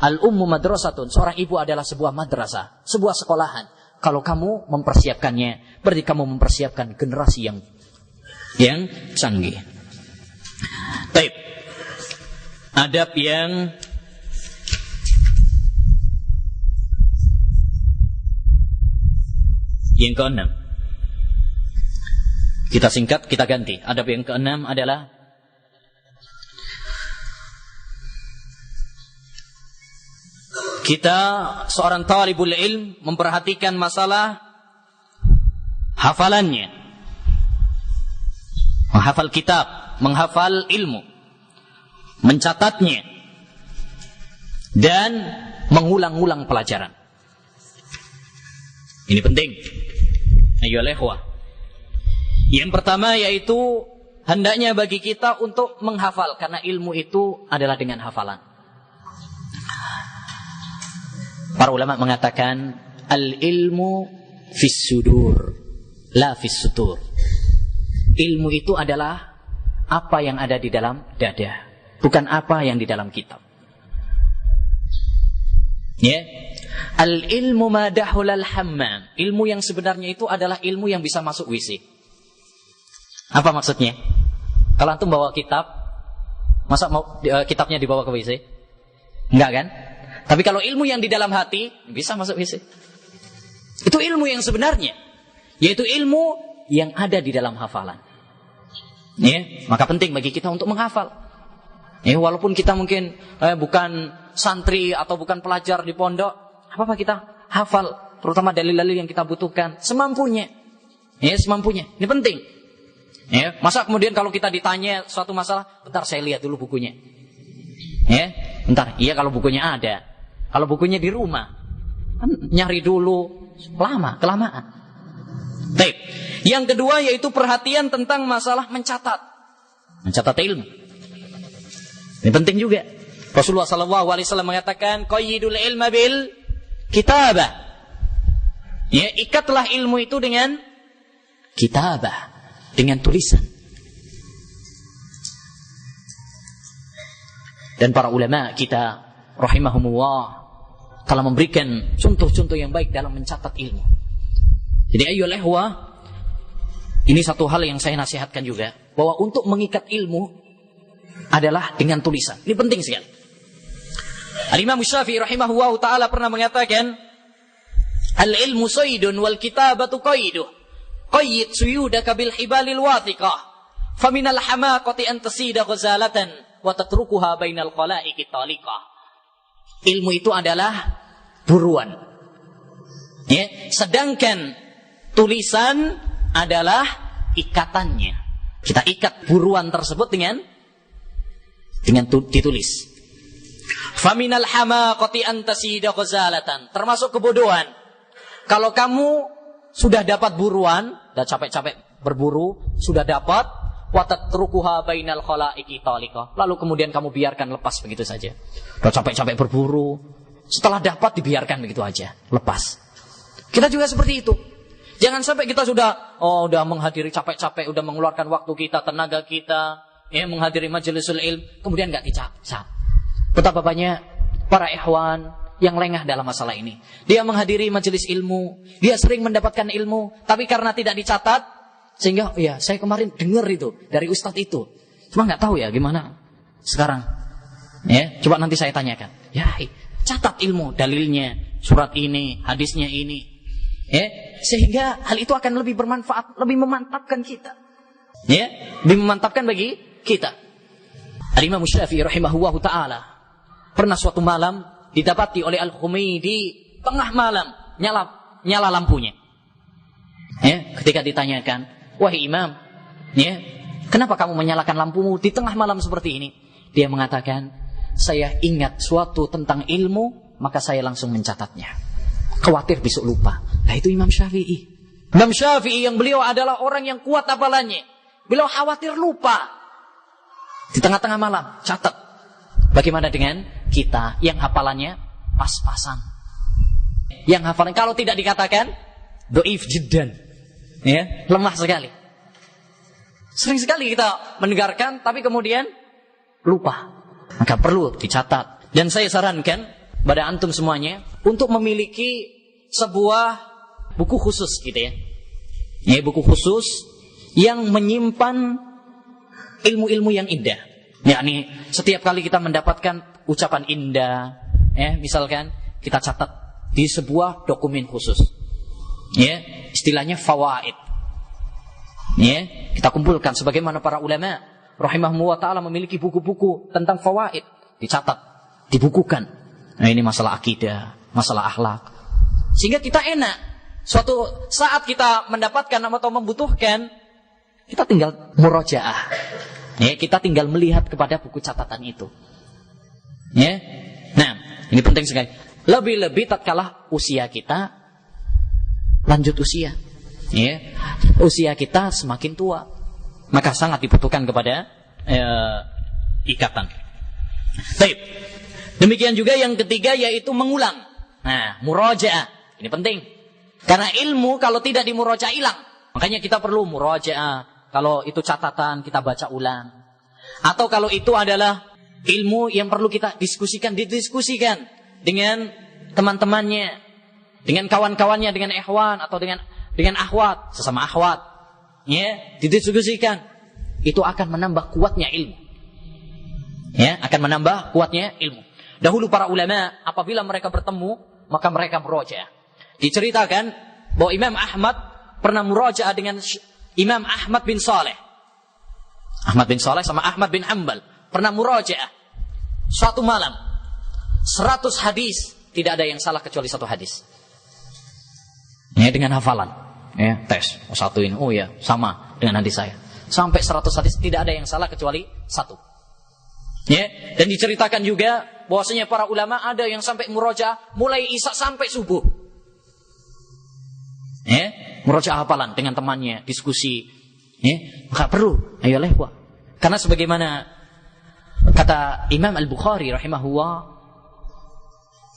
al-ummu madrasatun, seorang ibu adalah sebuah madrasah, sebuah sekolahan. Kalau kamu mempersiapkannya, berarti kamu mempersiapkan generasi yang canggih. Baik. Adab yang ke-6. Kita singkat, kita ganti. Adab yang ke-6 adalah kita seorang talibul ilm memperhatikan masalah hafalannya. Menghafal kitab, menghafal ilmu, mencatatnya, dan mengulang-ulang pelajaran. Ini penting. Ayolah ikhwah. Yang pertama yaitu hendaknya bagi kita untuk menghafal, karena ilmu itu adalah dengan hafalan. Para ulama mengatakan al-ilmu fis sudur, la fis sutur. Ilmu itu adalah apa yang ada di dalam dada, bukan apa yang di dalam kitab. Ya. Al-ilmu madahul al-hammam. Ilmu yang sebenarnya itu adalah ilmu yang bisa masuk WC. Apa maksudnya? Kalau antum bawa kitab, masa mau kitabnya dibawa ke WC? Enggak kan? Tapi kalau ilmu yang di dalam hati bisa masuk WC. Itu ilmu yang sebenarnya, yaitu ilmu yang ada di dalam hafalan. Ya, maka penting bagi kita untuk menghafal. Ya, walaupun kita mungkin bukan santri atau bukan pelajar di pondok, apa-apa kita hafal, terutama dalil-dalil yang kita butuhkan semampunya. Ya, semampunya. Ini penting. Ya, masa kemudian kalau kita ditanya suatu masalah, bentar saya lihat dulu bukunya. Ya, bentar. Iya kalau bukunya ada. Kalau bukunya di rumah, kan nyari dulu, lama, kelamaan. Baik. Yang kedua yaitu perhatian tentang masalah mencatat. Mencatat ilmu. Ini penting juga. Rasulullah SAW mengatakan, qayyidul ilma bil kitabah. Ya, ikatlah ilmu itu dengan kitabah, dengan tulisan. Dan para ulama kita rahimahumullah telah memberikan contoh-contoh yang baik dalam mencatat ilmu. Jadi ayyuhal ikhwah, ini satu hal yang saya nasihatkan juga, bahwa untuk mengikat ilmu adalah dengan tulisan. Ini penting sekali. Al-Imam Syafi'i rahimahullah ta'ala pernah mengatakan, al-ilmu saydun wal kitabatu qayduh. Qayyid suyudaka bil hibalil wathiqah. Faminal hamaqati an tasida ghazalatan wa tatrukuha bainal khalaiqi taliqah. Ilmu itu adalah buruan. Ya, sedangkan tulisan adalah ikatannya. Kita ikat buruan tersebut dengan ditulis. Faminal hamaqati an tasida ghazalatan. Termasuk kebodohan. Kalau kamu sudah dapat buruan, dan capek-capek berburu, sudah dapat, wa tatrukuha bainal khalaiqi taliqah. Lalu kemudian kamu biarkan lepas begitu saja. Udah capek-capek berburu, setelah dapat dibiarkan begitu aja, lepas. Kita juga seperti itu. Jangan sampai kita sudah menghadiri capek-capek, udah mengeluarkan waktu kita, tenaga kita, menghadiri majelisul ilm, kemudian enggak dicatat. Betapa banyak para ikhwan yang lengah dalam masalah ini. Dia menghadiri majelis ilmu, dia sering mendapatkan ilmu, tapi karena tidak dicatat, sehingga saya kemarin dengar itu dari ustadz itu, cuma nggak tahu ya gimana sekarang. Coba nanti saya tanyakan. Catat ilmu, dalilnya, surat ini, hadisnya ini, sehingga hal itu akan lebih bermanfaat, lebih memantapkan kita, lebih memantapkan bagi kita. Al-Imam Syafi'i rahimahullah ta'ala pernah suatu malam didapati oleh Al-Khumaidi tengah malam nyala lampunya. Ketika ditanyakan, wahai imam, kenapa kamu menyalakan lampumu di tengah malam seperti ini? Dia mengatakan, saya ingat suatu tentang ilmu, maka saya langsung mencatatnya. Khawatir besok lupa. Nah itu Imam Syafi'i. Imam Syafi'i yang beliau adalah orang yang kuat hafalannya. Beliau khawatir lupa. Di tengah-tengah malam, catat. Bagaimana dengan kita yang hafalannya pas-pasan? Yang hafalan kalau tidak dikatakan dhaif jiddan, lemah sekali. Sering sekali kita mendengarkan tapi kemudian lupa. Maka perlu dicatat. Dan saya sarankan pada antum semuanya untuk memiliki sebuah buku khusus gitu ya. Buku khusus yang menyimpan ilmu-ilmu yang indah. Yakni setiap kali kita mendapatkan ucapan indah, misalkan kita catat di sebuah dokumen khusus. Istilahnya fawaid. Kita kumpulkan sebagaimana para ulama rahimahumullah ta'ala memiliki buku-buku tentang fawaid, dicatat, dibukukan. Nah, ini masalah akidah, masalah akhlak. Sehingga kita enak. Suatu saat kita mendapatkan atau membutuhkan, kita tinggal murojaah. Kita tinggal melihat kepada buku catatan itu. Nah, ini penting sekali. Lebih-lebih tatkala usia kita lanjut usia. Usia kita semakin tua, maka sangat dibutuhkan kepada ikatan. Baik. Demikian juga yang ketiga yaitu mengulang. Nah, murojaah. Ini penting. Karena ilmu kalau tidak dimurojaah hilang. Makanya kita perlu murojaah. Kalau itu catatan kita baca ulang. Atau kalau itu adalah ilmu yang perlu kita didiskusikan dengan teman-temannya, dengan kawan-kawannya, dengan ikhwan atau dengan akhwat, sesama akhwat. Didiskusikan. Itu akan menambah kuatnya ilmu. Akan menambah kuatnya ilmu. Dahulu para ulama apabila mereka bertemu, maka mereka murojaah. Diceritakan bahwa Imam Ahmad pernah murojaah dengan Imam Ahmad bin Saleh. Ahmad bin Saleh sama Ahmad bin Hanbal pernah murojaah. Suatu malam 100 hadis, tidak ada yang salah kecuali satu hadis. Dengan hafalan. Tes. Satu ini, sama dengan hadis saya. Sampai 100 hadis tidak ada yang salah kecuali satu. Dan diceritakan juga bahwasanya para ulama ada yang sampai murojaah mulai isya sampai subuh. Murojaah hafalan dengan temannya, diskusi. Maka perlu, ayolah. Karena sebagaimana Kata Imam Al-Bukhari rahimahullah,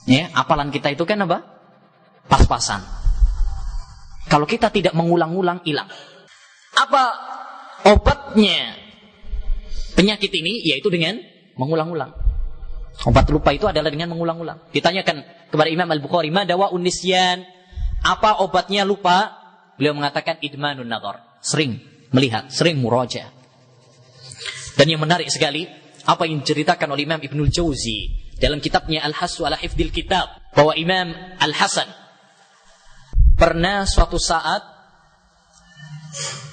ya, hafalan kita itu kan apa? Pas-pasan. Kalau kita tidak mengulang-ulang, hilang. Apa obatnya penyakit ini? Yaitu dengan mengulang-ulang. Obat lupa itu adalah dengan mengulang-ulang. Ditanyakan kepada Imam Al-Bukhari, ma dawa'un nisyan? Apa obatnya lupa? Beliau mengatakan idmanun nadhar. Sering melihat, sering muraja. Dan yang menarik sekali, apa yang diceritakan oleh Imam Ibnul Jauzi dalam kitabnya Al-Hassu ala Hifdil Kitab, bahwa Imam Al-Hasan pernah suatu saat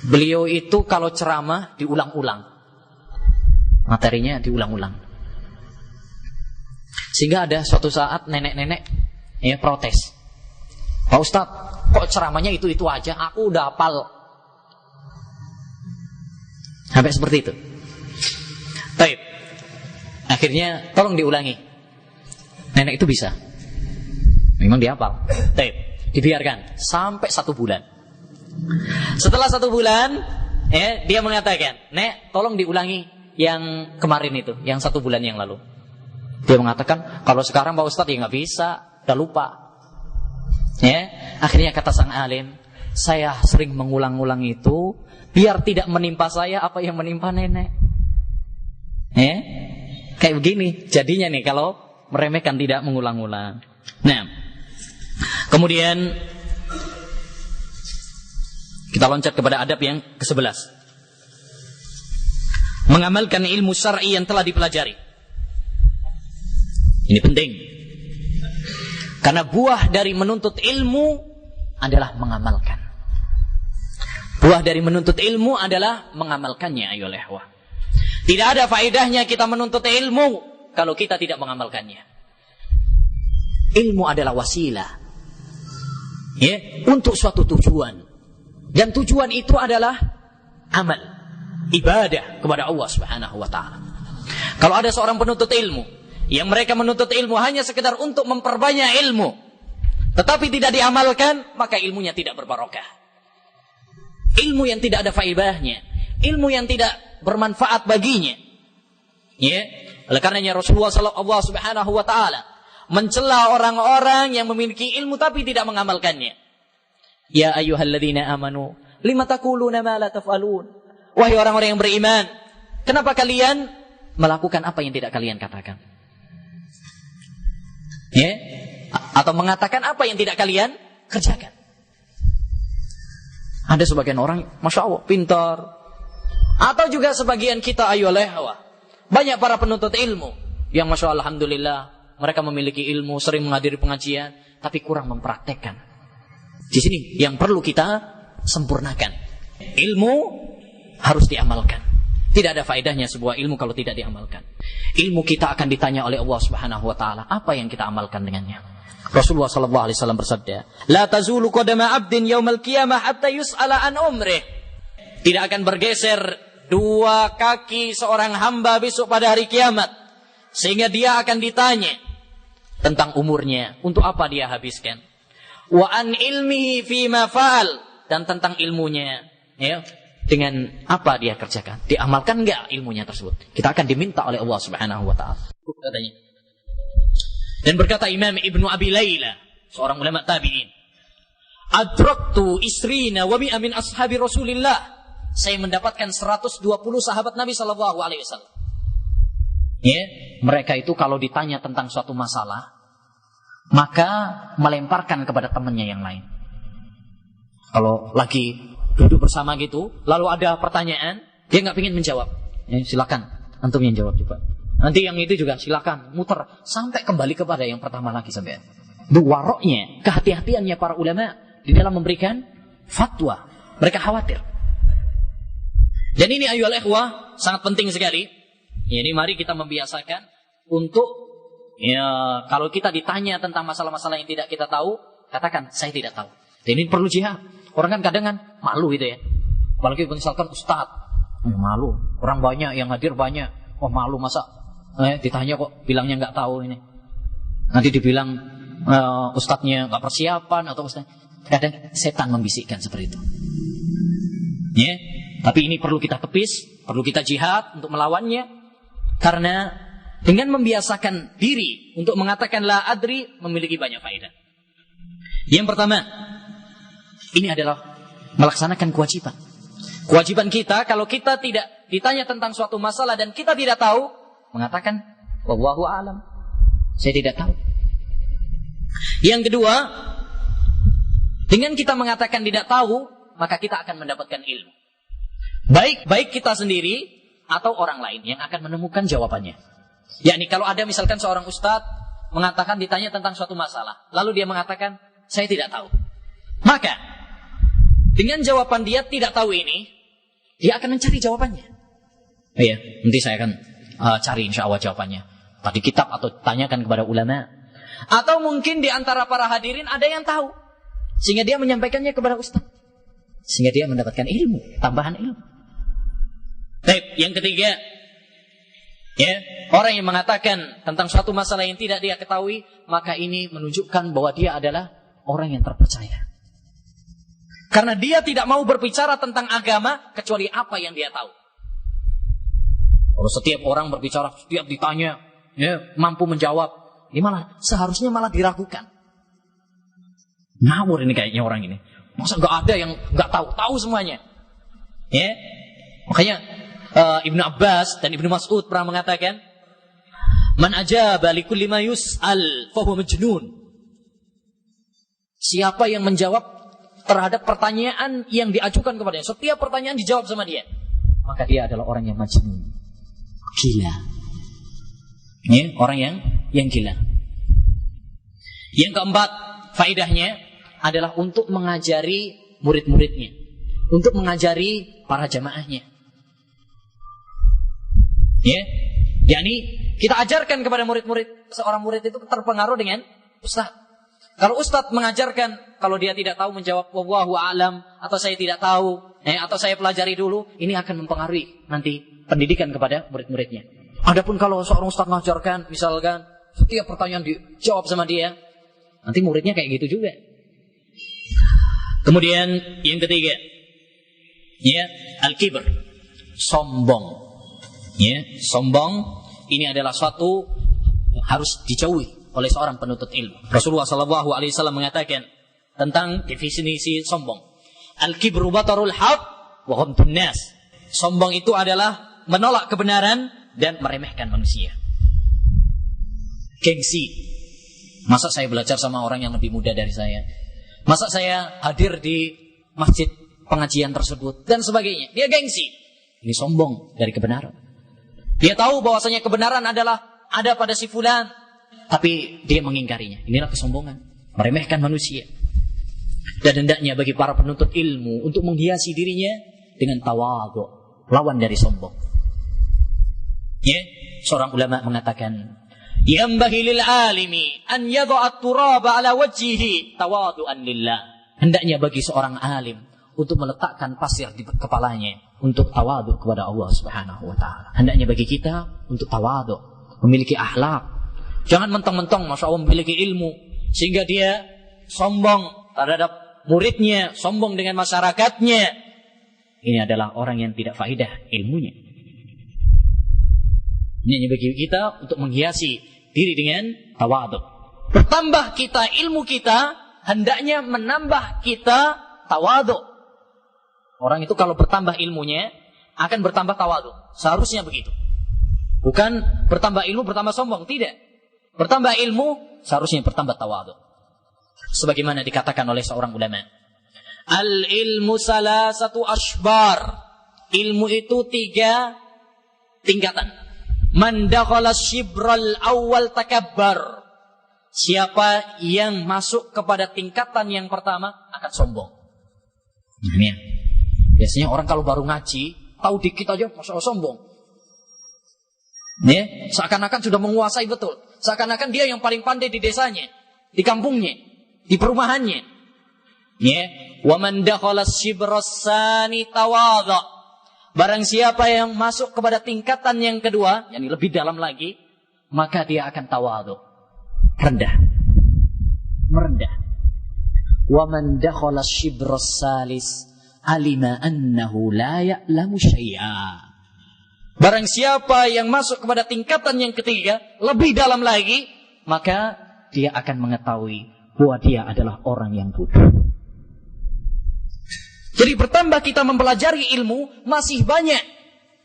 beliau itu kalau ceramah diulang-ulang, materinya diulang-ulang, sehingga ada suatu saat nenek-nenek protes, Pak Ustadz, kok ceramahnya itu aja, aku udah hafal. Sampai seperti itu. Baik. Akhirnya tolong diulangi. Nenek itu bisa, memang dihafal. Baik. Dibiarkan sampai 1 bulan. Setelah 1 bulan, dia mengatakan, Nek, tolong diulangi yang kemarin itu, yang 1 bulan yang lalu. Dia mengatakan, kalau sekarang Pak Ustadz ya nggak bisa, udah lupa. Akhirnya kata sang alim, saya sering mengulang-ulang itu biar tidak menimpa saya apa yang menimpa nenek. Kayak begini jadinya nih kalau meremehkan, tidak mengulang-ulang. Nah, kemudian kita loncat kepada adab yang ke-11. Mengamalkan ilmu syar'i yang telah dipelajari. Ini penting. Karena buah dari menuntut ilmu adalah mengamalkan. Buah dari menuntut ilmu adalah mengamalkannya, ayolah ikhwah. Tidak ada faedahnya kita menuntut ilmu kalau kita tidak mengamalkannya. Ilmu adalah wasilah, untuk suatu tujuan. Dan tujuan itu adalah amal, ibadah kepada Allah Subhanahu wa taala. Kalau ada seorang penuntut ilmu yang mereka menuntut ilmu hanya sekedar untuk memperbanyak ilmu, tetapi tidak diamalkan, maka ilmunya tidak berbarokah. Ilmu yang tidak ada faedahnya, ilmu yang tidak bermanfaat baginya. Oleh karenanya Rasulullah sallallahu Subhanahu wa taala mencela orang-orang yang memiliki ilmu tapi tidak mengamalkannya. Ya ayyuhalladzina amanu, lima taquluna ma la taf'alun? Wahai orang-orang yang beriman, kenapa kalian melakukan apa yang tidak kalian katakan? Atau mengatakan apa yang tidak kalian kerjakan. Ada sebagian orang, Masya Allah, pintar. Atau juga sebagian kita, ayolah, banyak para penuntut ilmu yang Masya Allah, alhamdulillah, mereka memiliki ilmu, sering menghadiri pengajian, tapi kurang mempraktekkan. Di sini yang perlu kita sempurnakan. Ilmu harus diamalkan. Tidak ada faedahnya sebuah ilmu kalau tidak diamalkan. Ilmu kita akan ditanya oleh Allah Subhanahu wa taala, apa yang kita amalkan dengannya. Rasulullah sallallahu alaihi wasallam bersabda, "La tazulu qadama 'abdin yaumal qiyamah hatta yus'ala an umrih." Tidak akan bergeser 2 kaki seorang hamba besok pada hari kiamat sehingga dia akan ditanya tentang umurnya, untuk apa dia habiskan. Wa an ilmihi fima fa'al, dan tentang ilmunya, dengan apa dia kerjakan. Diamalkan enggak ilmunya tersebut? Kita akan diminta oleh Allah Subhanahu wa taala. Katanya. Dan berkata Imam Ibnu Abi Layla, seorang ulama tabi'in, "Adraktu isrina wa mi'a min ashabi Rasulillah." Saya mendapatkan 120 sahabat Nabi sallallahu alaihi wasallam. Mereka itu kalau ditanya tentang suatu masalah, maka melemparkan kepada temannya yang lain. Kalau lagi duduk bersama gitu, lalu ada pertanyaan, dia nggak ingin menjawab. Silakan, antum yang jawab juga. Nanti yang itu juga silakan, muter sampai kembali kepada yang pertama lagi sampai. Itu waroknya, kehati-hatiannya para ulama di dalam memberikan fatwa. Mereka khawatir. Dan ini ayyuhal ikhwah sangat penting sekali. Ini mari kita membiasakan untuk kalau kita ditanya tentang masalah-masalah yang tidak kita tahu, katakan saya tidak tahu. Dan ini perlu jihad. Orang kan kadang malu gitu ya. Apalagi misalkan ustaz, malu. Orang banyak yang hadir banyak, malu masa ditanya kok bilangnya nggak tahu ini. Nanti dibilang ustadznya nggak persiapan atau ustaz. Kadang setan membisikkan seperti itu. Tapi ini perlu kita tepis, perlu kita jihad untuk melawannya. Karena dengan membiasakan diri untuk mengatakan la adri memiliki banyak faedah. Yang pertama, ini adalah melaksanakan kewajiban. Kewajiban kita kalau kita tidak ditanya tentang suatu masalah dan kita tidak tahu, mengatakan wallahu a'lam, saya tidak tahu. Yang kedua, dengan kita mengatakan tidak tahu, maka kita akan mendapatkan ilmu. Baik kita sendiri atau orang lain yang akan menemukan jawabannya. Yakni kalau ada misalkan seorang ustadz mengatakan ditanya tentang suatu masalah, lalu dia mengatakan saya tidak tahu. Maka dengan jawaban dia tidak tahu ini, dia akan mencari jawabannya. Iya, nanti saya akan cari insya Allah jawabannya. Tadi kitab atau tanyakan kepada ulama. Atau mungkin di antara para hadirin ada yang tahu, sehingga dia menyampaikannya kepada ustaz, sehingga dia mendapatkan ilmu, tambahan ilmu. Baik, yang ketiga, ya, orang yang mengatakan tentang suatu masalah yang tidak dia ketahui, maka ini menunjukkan bahwa dia adalah orang yang terpercaya. Karena dia tidak mau berbicara tentang agama kecuali apa yang dia tahu. Kalau setiap orang berbicara, setiap ditanya, ya, mampu menjawab, ini seharusnya malah diragukan. Ngawur ini kayaknya orang ini. Masa nggak ada yang nggak tahu semuanya? Ya, makanya Ibnu Abbas dan Ibnu Mas'ud pernah mengatakan, man ajaba likulli ma yus'al fa huwa majnun. Siapa yang menjawab terhadap pertanyaan yang diajukan kepadanya, setiap pertanyaan dijawab sama dia, maka dia adalah orang yang majnun, gila. Ya, orang yang gila. Yang keempat, faedahnya adalah untuk mengajari murid-muridnya, untuk mengajari para jamaahnya. Ya, yakni kita ajarkan kepada murid-murid, seorang murid itu terpengaruh dengan ustaz. Kalau ustaz mengajarkan, kalau dia tidak tahu menjawab wallahu a'lam, atau saya tidak tahu, atau saya pelajari dulu, ini akan mempengaruhi nanti pendidikan kepada murid-muridnya. Adapun kalau seorang ustaz mengajarkan, misalkan setiap pertanyaan dijawab sama dia, nanti muridnya kayak gitu juga. Kemudian yang ketiga, ya, al-kibr, sombong. Ya, sombong ini adalah suatu yang harus dijauhi oleh seorang penuntut ilmu. Rasulullah SAW mengatakan tentang definisi sombong. Al-kibru batarul haq wa ghamtun nas. Sombong itu adalah menolak kebenaran dan meremehkan manusia. Gengsi. Masa saya belajar sama orang yang lebih muda dari saya? Masa saya hadir di masjid pengajian tersebut dan sebagainya? Dia gengsi. Ini sombong dari kebenaran. Dia tahu bahwasanya kebenaran adalah ada pada si fulan, tapi dia mengingkarinya. Inilah kesombongan, meremehkan manusia. Dan hendaknya bagi para penuntut ilmu untuk menghiasi dirinya dengan tawadhu, lawan dari sombong. Ya, seorang ulama mengatakan, "Yambaghi lil alimi an yadha'a at-turaba 'ala wajhihi tawadhu'an lillah." Hendaknya bagi seorang alim untuk meletakkan pasir di kepalanya untuk tawadhu kepada Allah Subhanahu wa taala. Hendaknya bagi kita untuk tawadhu, memiliki akhlak. Jangan mentang-mentang masya Allah memiliki ilmu sehingga dia sombong terhadap muridnya, sombong dengan masyarakatnya. Ini adalah orang yang tidak faedah ilmunya. Ini bagi kita untuk menghiasi diri dengan tawadhu. Bertambah kita ilmu kita, hendaknya menambah kita tawadhu. Orang itu kalau bertambah ilmunya akan bertambah tawadhu. Seharusnya begitu. Bukan bertambah ilmu bertambah sombong, tidak. Bertambah ilmu seharusnya bertambah tawadhu. Sebagaimana dikatakan oleh seorang ulama, al-ilmu salasatu ashbar. Ilmu itu 3 tingkatan. Man dakhala shibral awal takabbar. Siapa yang masuk kepada tingkatan yang pertama akan sombong. Ini. Biasanya orang kalau baru ngaji, tahu dikit aja masalah sombong. Ya, seakan-akan sudah menguasai betul. Seakan-akan dia yang paling pandai di desanya, di kampungnya, di perumahannya. Ya, wa man dakhala shibras sani tawadha. Barang siapa yang masuk kepada tingkatan yang kedua, yakni lebih dalam lagi, maka dia akan tawadhu, rendah. Merendah. Wa man dakhala shibras salis alima annahu la ya'lamu syai'a. Barang siapa yang masuk kepada tingkatan yang ketiga, lebih dalam lagi, maka dia akan mengetahui bahwa dia adalah orang yang bodoh. Jadi bertambah kita mempelajari ilmu, masih banyak.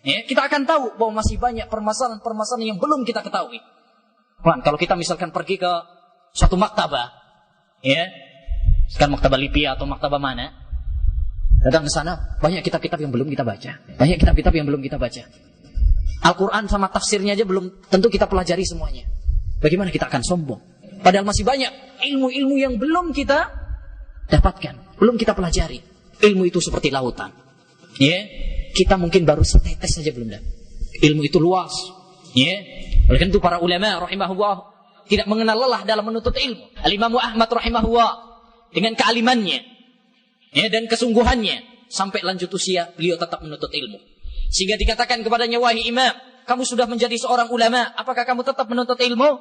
Ya, kita akan tahu bahwa masih banyak permasalahan-permasalahan yang belum kita ketahui. Kalau kita misalkan pergi ke suatu maktabah, ya, sekarang maktabah Lipia atau maktabah mana, datang ke sana, banyak kitab-kitab yang belum kita baca. Banyak kitab-kitab yang belum kita baca. Al-Quran sama tafsirnya aja belum tentu kita pelajari semuanya. Bagaimana kita akan sombong? Padahal masih banyak ilmu-ilmu yang belum kita dapatkan, belum kita pelajari. Ilmu itu seperti lautan. Ya, kita mungkin baru setetes saja belum dapat. Ilmu itu luas. Ya, oleh karena itu para ulama rahimahullah tidak mengenal lelah dalam menuntut ilmu. Al-Imam Ahmad rahimahullah dengan kealimannya, ya, dan kesungguhannya sampai lanjut usia beliau tetap menuntut ilmu. Sehingga dikatakan kepadanya, wahai imam, kamu sudah menjadi seorang ulama, apakah kamu tetap menuntut ilmu?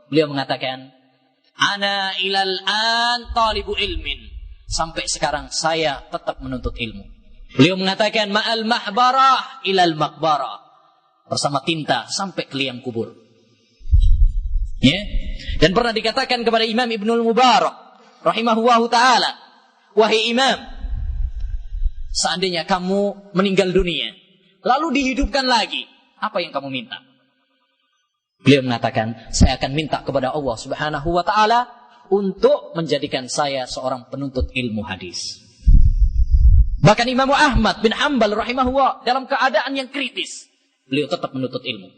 Beliau mengatakan, ana ilal an talibu ilmin. Sampai sekarang saya tetap menuntut ilmu. Beliau mengatakan, ma'al mahbarah ilal makbarah. Bersama tinta sampai ke liang kubur. Ya? Dan pernah dikatakan kepada Imam Ibnul Mubarak rahimahullahu ta'ala, wahai imam, seandainya kamu meninggal dunia lalu dihidupkan lagi, apa yang kamu minta? Beliau mengatakan, saya akan minta kepada Allah Subhanahu wa ta'ala untuk menjadikan saya seorang penuntut ilmu hadis. Bahkan Imam Ahmad bin Hanbal rahimahullah dalam keadaan yang kritis, beliau tetap menuntut ilmu.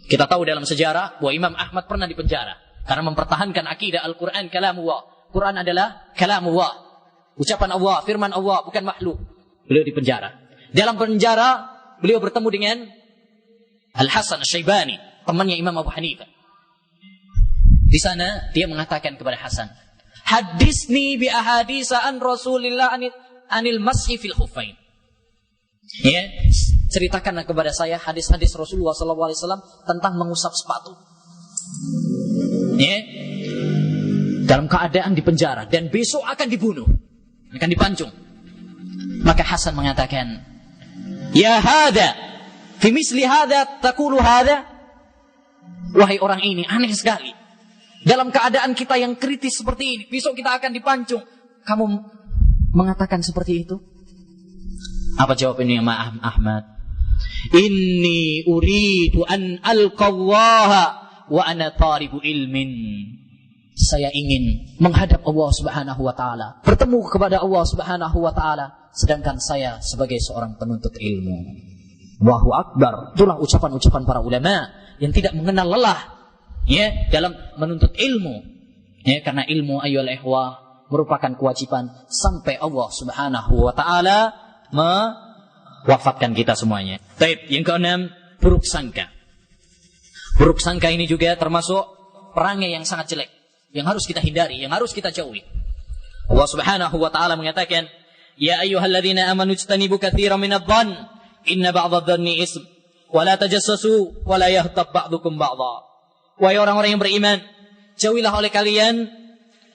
Kita tahu dalam sejarah bahwa Imam Ahmad pernah dipenjara karena mempertahankan akidah Al-Quran kalamullah. Quran adalah kalamullah, ucapan Allah, firman Allah, bukan makhluk. Beliau dipenjara. Dalam penjara beliau bertemu dengan Al-Hasan Asy-Syaibani, temannya Imam Abu Hanifah. Di sana dia mengatakan kepada Hasan, hadisni bi ahaditsa an Rasulillah anil mashi fil khuffain. Ya, ceritakanlah kepada saya hadis-hadis Rasulullah SAW tentang mengusap sepatu. Ya, dalam keadaan di penjara dan besok akan dibunuh, akan dipancung. Maka Hasan mengatakan, ya hada, fi misli hada taqulu hada. Wahai orang ini, aneh sekali. Dalam keadaan kita yang kritis seperti ini, besok kita akan dipancung, kamu mengatakan seperti itu? Apa jawab ini Imam Ahmad? Inni uridu an alqallaha wa ana talibu ilmin. Saya ingin menghadap Allah Subhanahu wa taala, bertemu kepada Allah Subhanahu wa taala, sedangkan saya sebagai seorang penuntut ilmu. Allahu akbar. Itulah ucapan-ucapan para ulama yang tidak mengenal lelah, ya, dalam menuntut ilmu. Ya, karena ilmu ayyuhal ikhwah merupakan kewajiban sampai Allah Subhanahu wa taala mewafatkan kita semuanya. Baik, yang keenam, buruk sangka. Buruk sangka ini juga termasuk perangai yang sangat jelek, yang harus kita hindari, yang harus kita jauhi. Allah Subhanahu wa taala mengatakan, ya ayyuhalladzina amanu ijtanibu katsiran minadh-dhann inna ba'dadh-dhanni ism wa la tajassasu wa la yaghtab ba'dukum ba'dha. Wahai orang-orang yang beriman, jauhilah oleh kalian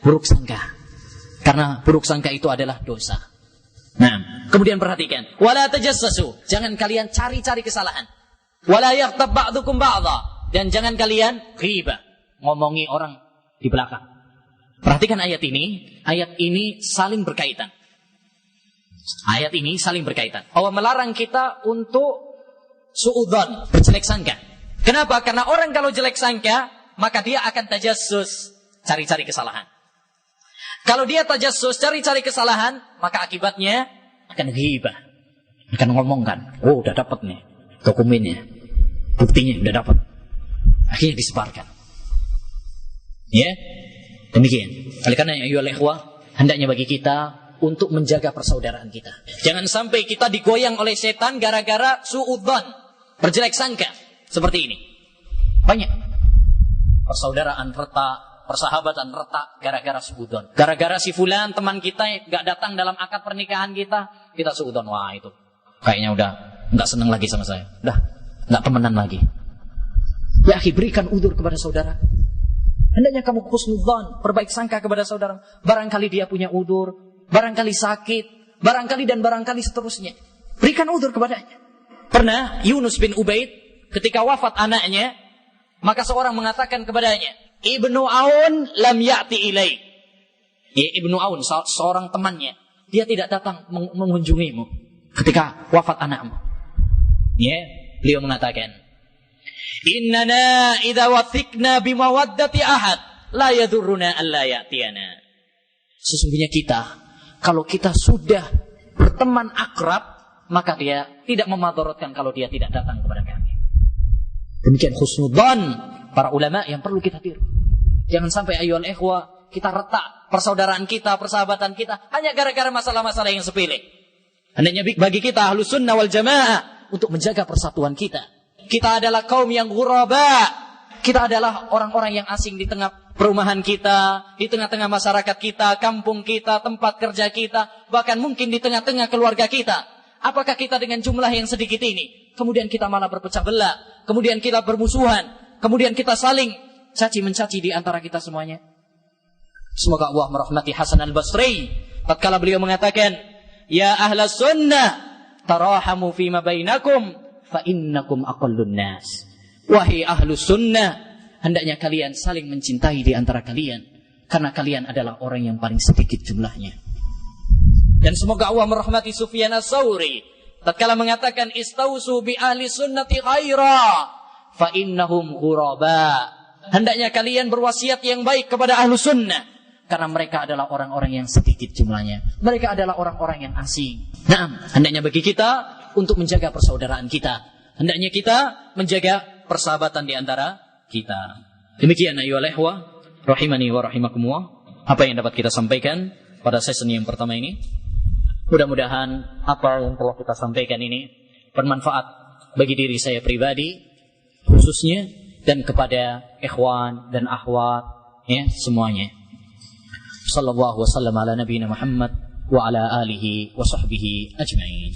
buruk sangka, karena buruk sangka itu adalah dosa. Nah, kemudian perhatikan, wa la tajassasu, jangan kalian cari-cari kesalahan. Wa la yaghtab ba'dukum ba'dha, dan jangan kalian ghibah, ngomongi orang di belakang. Perhatikan ayat ini saling berkaitan. Ayat ini saling berkaitan. Allah melarang kita untuk suudzon, berjelek sangka. Kenapa? Karena orang kalau jelek sangka, maka dia akan tajassus, cari-cari kesalahan. Kalau dia tajassus, cari-cari kesalahan, maka akibatnya akan ghibah, akan ngomongkan, oh udah dapat nih dokumennya, buktinya udah dapat, akhirnya disebarkan. Ya, demikian. Oleh karena ayyuhal ikhwah, hendaknya bagi kita untuk menjaga persaudaraan kita. Jangan sampai kita digoyang oleh setan gara-gara suudzon, berjelek sangka seperti ini. Banyak persaudaraan retak, persahabatan retak gara-gara suudzon. Gara-gara si fulan teman kita enggak datang dalam akad pernikahan kita suudzon, wah itu kayaknya udah enggak senang lagi sama saya. Udah enggak temenan lagi. Ya akhi, berikan udzur kepada saudara. Hendaknya kamu husnudzan, berbaik sangka kepada saudara. Barangkali dia punya udzur, barangkali sakit, barangkali dan barangkali seterusnya. Berikan udzur kepadanya. Pernah Yunus bin Ubaid ketika wafat anaknya, maka seorang mengatakan kepadanya, Ibnu Aun lam ya'ti ilai. Ya, Ibnu Aun, seorang temannya, dia tidak datang mengunjungimu ketika wafat anakmu. Ya, beliau mengatakan, Innana idza wathiqna bimawaddati ahad la yadurruna alla ya'tiyana. Sesungguhnya kita, kalau kita sudah berteman akrab, maka dia tidak memadaratkan kalau dia tidak datang kepada kami. Demikian husnudzan para ulama yang perlu kita tiru. Jangan sampai ayyuhal ikhwah kita retak persaudaraan kita, persahabatan kita hanya gara-gara masalah-masalah yang sepele. Hendaknya bagi kita Ahlus Sunnah wal Jamaah untuk menjaga persatuan kita. Kita adalah kaum yang ghuraba. Kita adalah orang-orang yang asing di tengah perumahan kita, di tengah-tengah masyarakat kita, kampung kita, tempat kerja kita, bahkan mungkin di tengah-tengah keluarga kita. Apakah kita dengan jumlah yang sedikit ini, kemudian kita malah berpecah belah, kemudian kita bermusuhan, kemudian kita saling caci-mencaci di antara kita semuanya? Semoga Allah merahmati Hasan al-Basri tatkala beliau mengatakan, Ya ahlas sunnah, tarahamu fima bainakum, fa innakum aqallun nas. Wahai ahlus sunnah, hendaknya kalian saling mencintai di antara kalian, karena kalian adalah orang yang paling sedikit jumlahnya. Dan semoga Allah merahmati Sufyan as-Tsauri tatkala mengatakan, Istausu bi ahli sunnati khaira, fa innahum ghuraba. Hendaknya kalian berwasiat yang baik kepada ahlu sunnah, karena mereka adalah orang-orang yang sedikit jumlahnya. Mereka adalah orang-orang yang asing. Naam, hendaknya bagi kita untuk menjaga persaudaraan kita. Hendaknya kita menjaga persahabatan di antara kita. Demikian ayyuhal ikhwah rahimani wa rahimakumullah, apa yang dapat kita sampaikan pada sesi yang pertama ini. Mudah-mudahan apa yang telah kita sampaikan ini bermanfaat bagi diri saya pribadi khususnya, dan kepada ikhwan dan akhwat ya semuanya. Sallallahu wasallam ala nabiyina Muhammad wa ala alihi wa sahbihi ajma'in.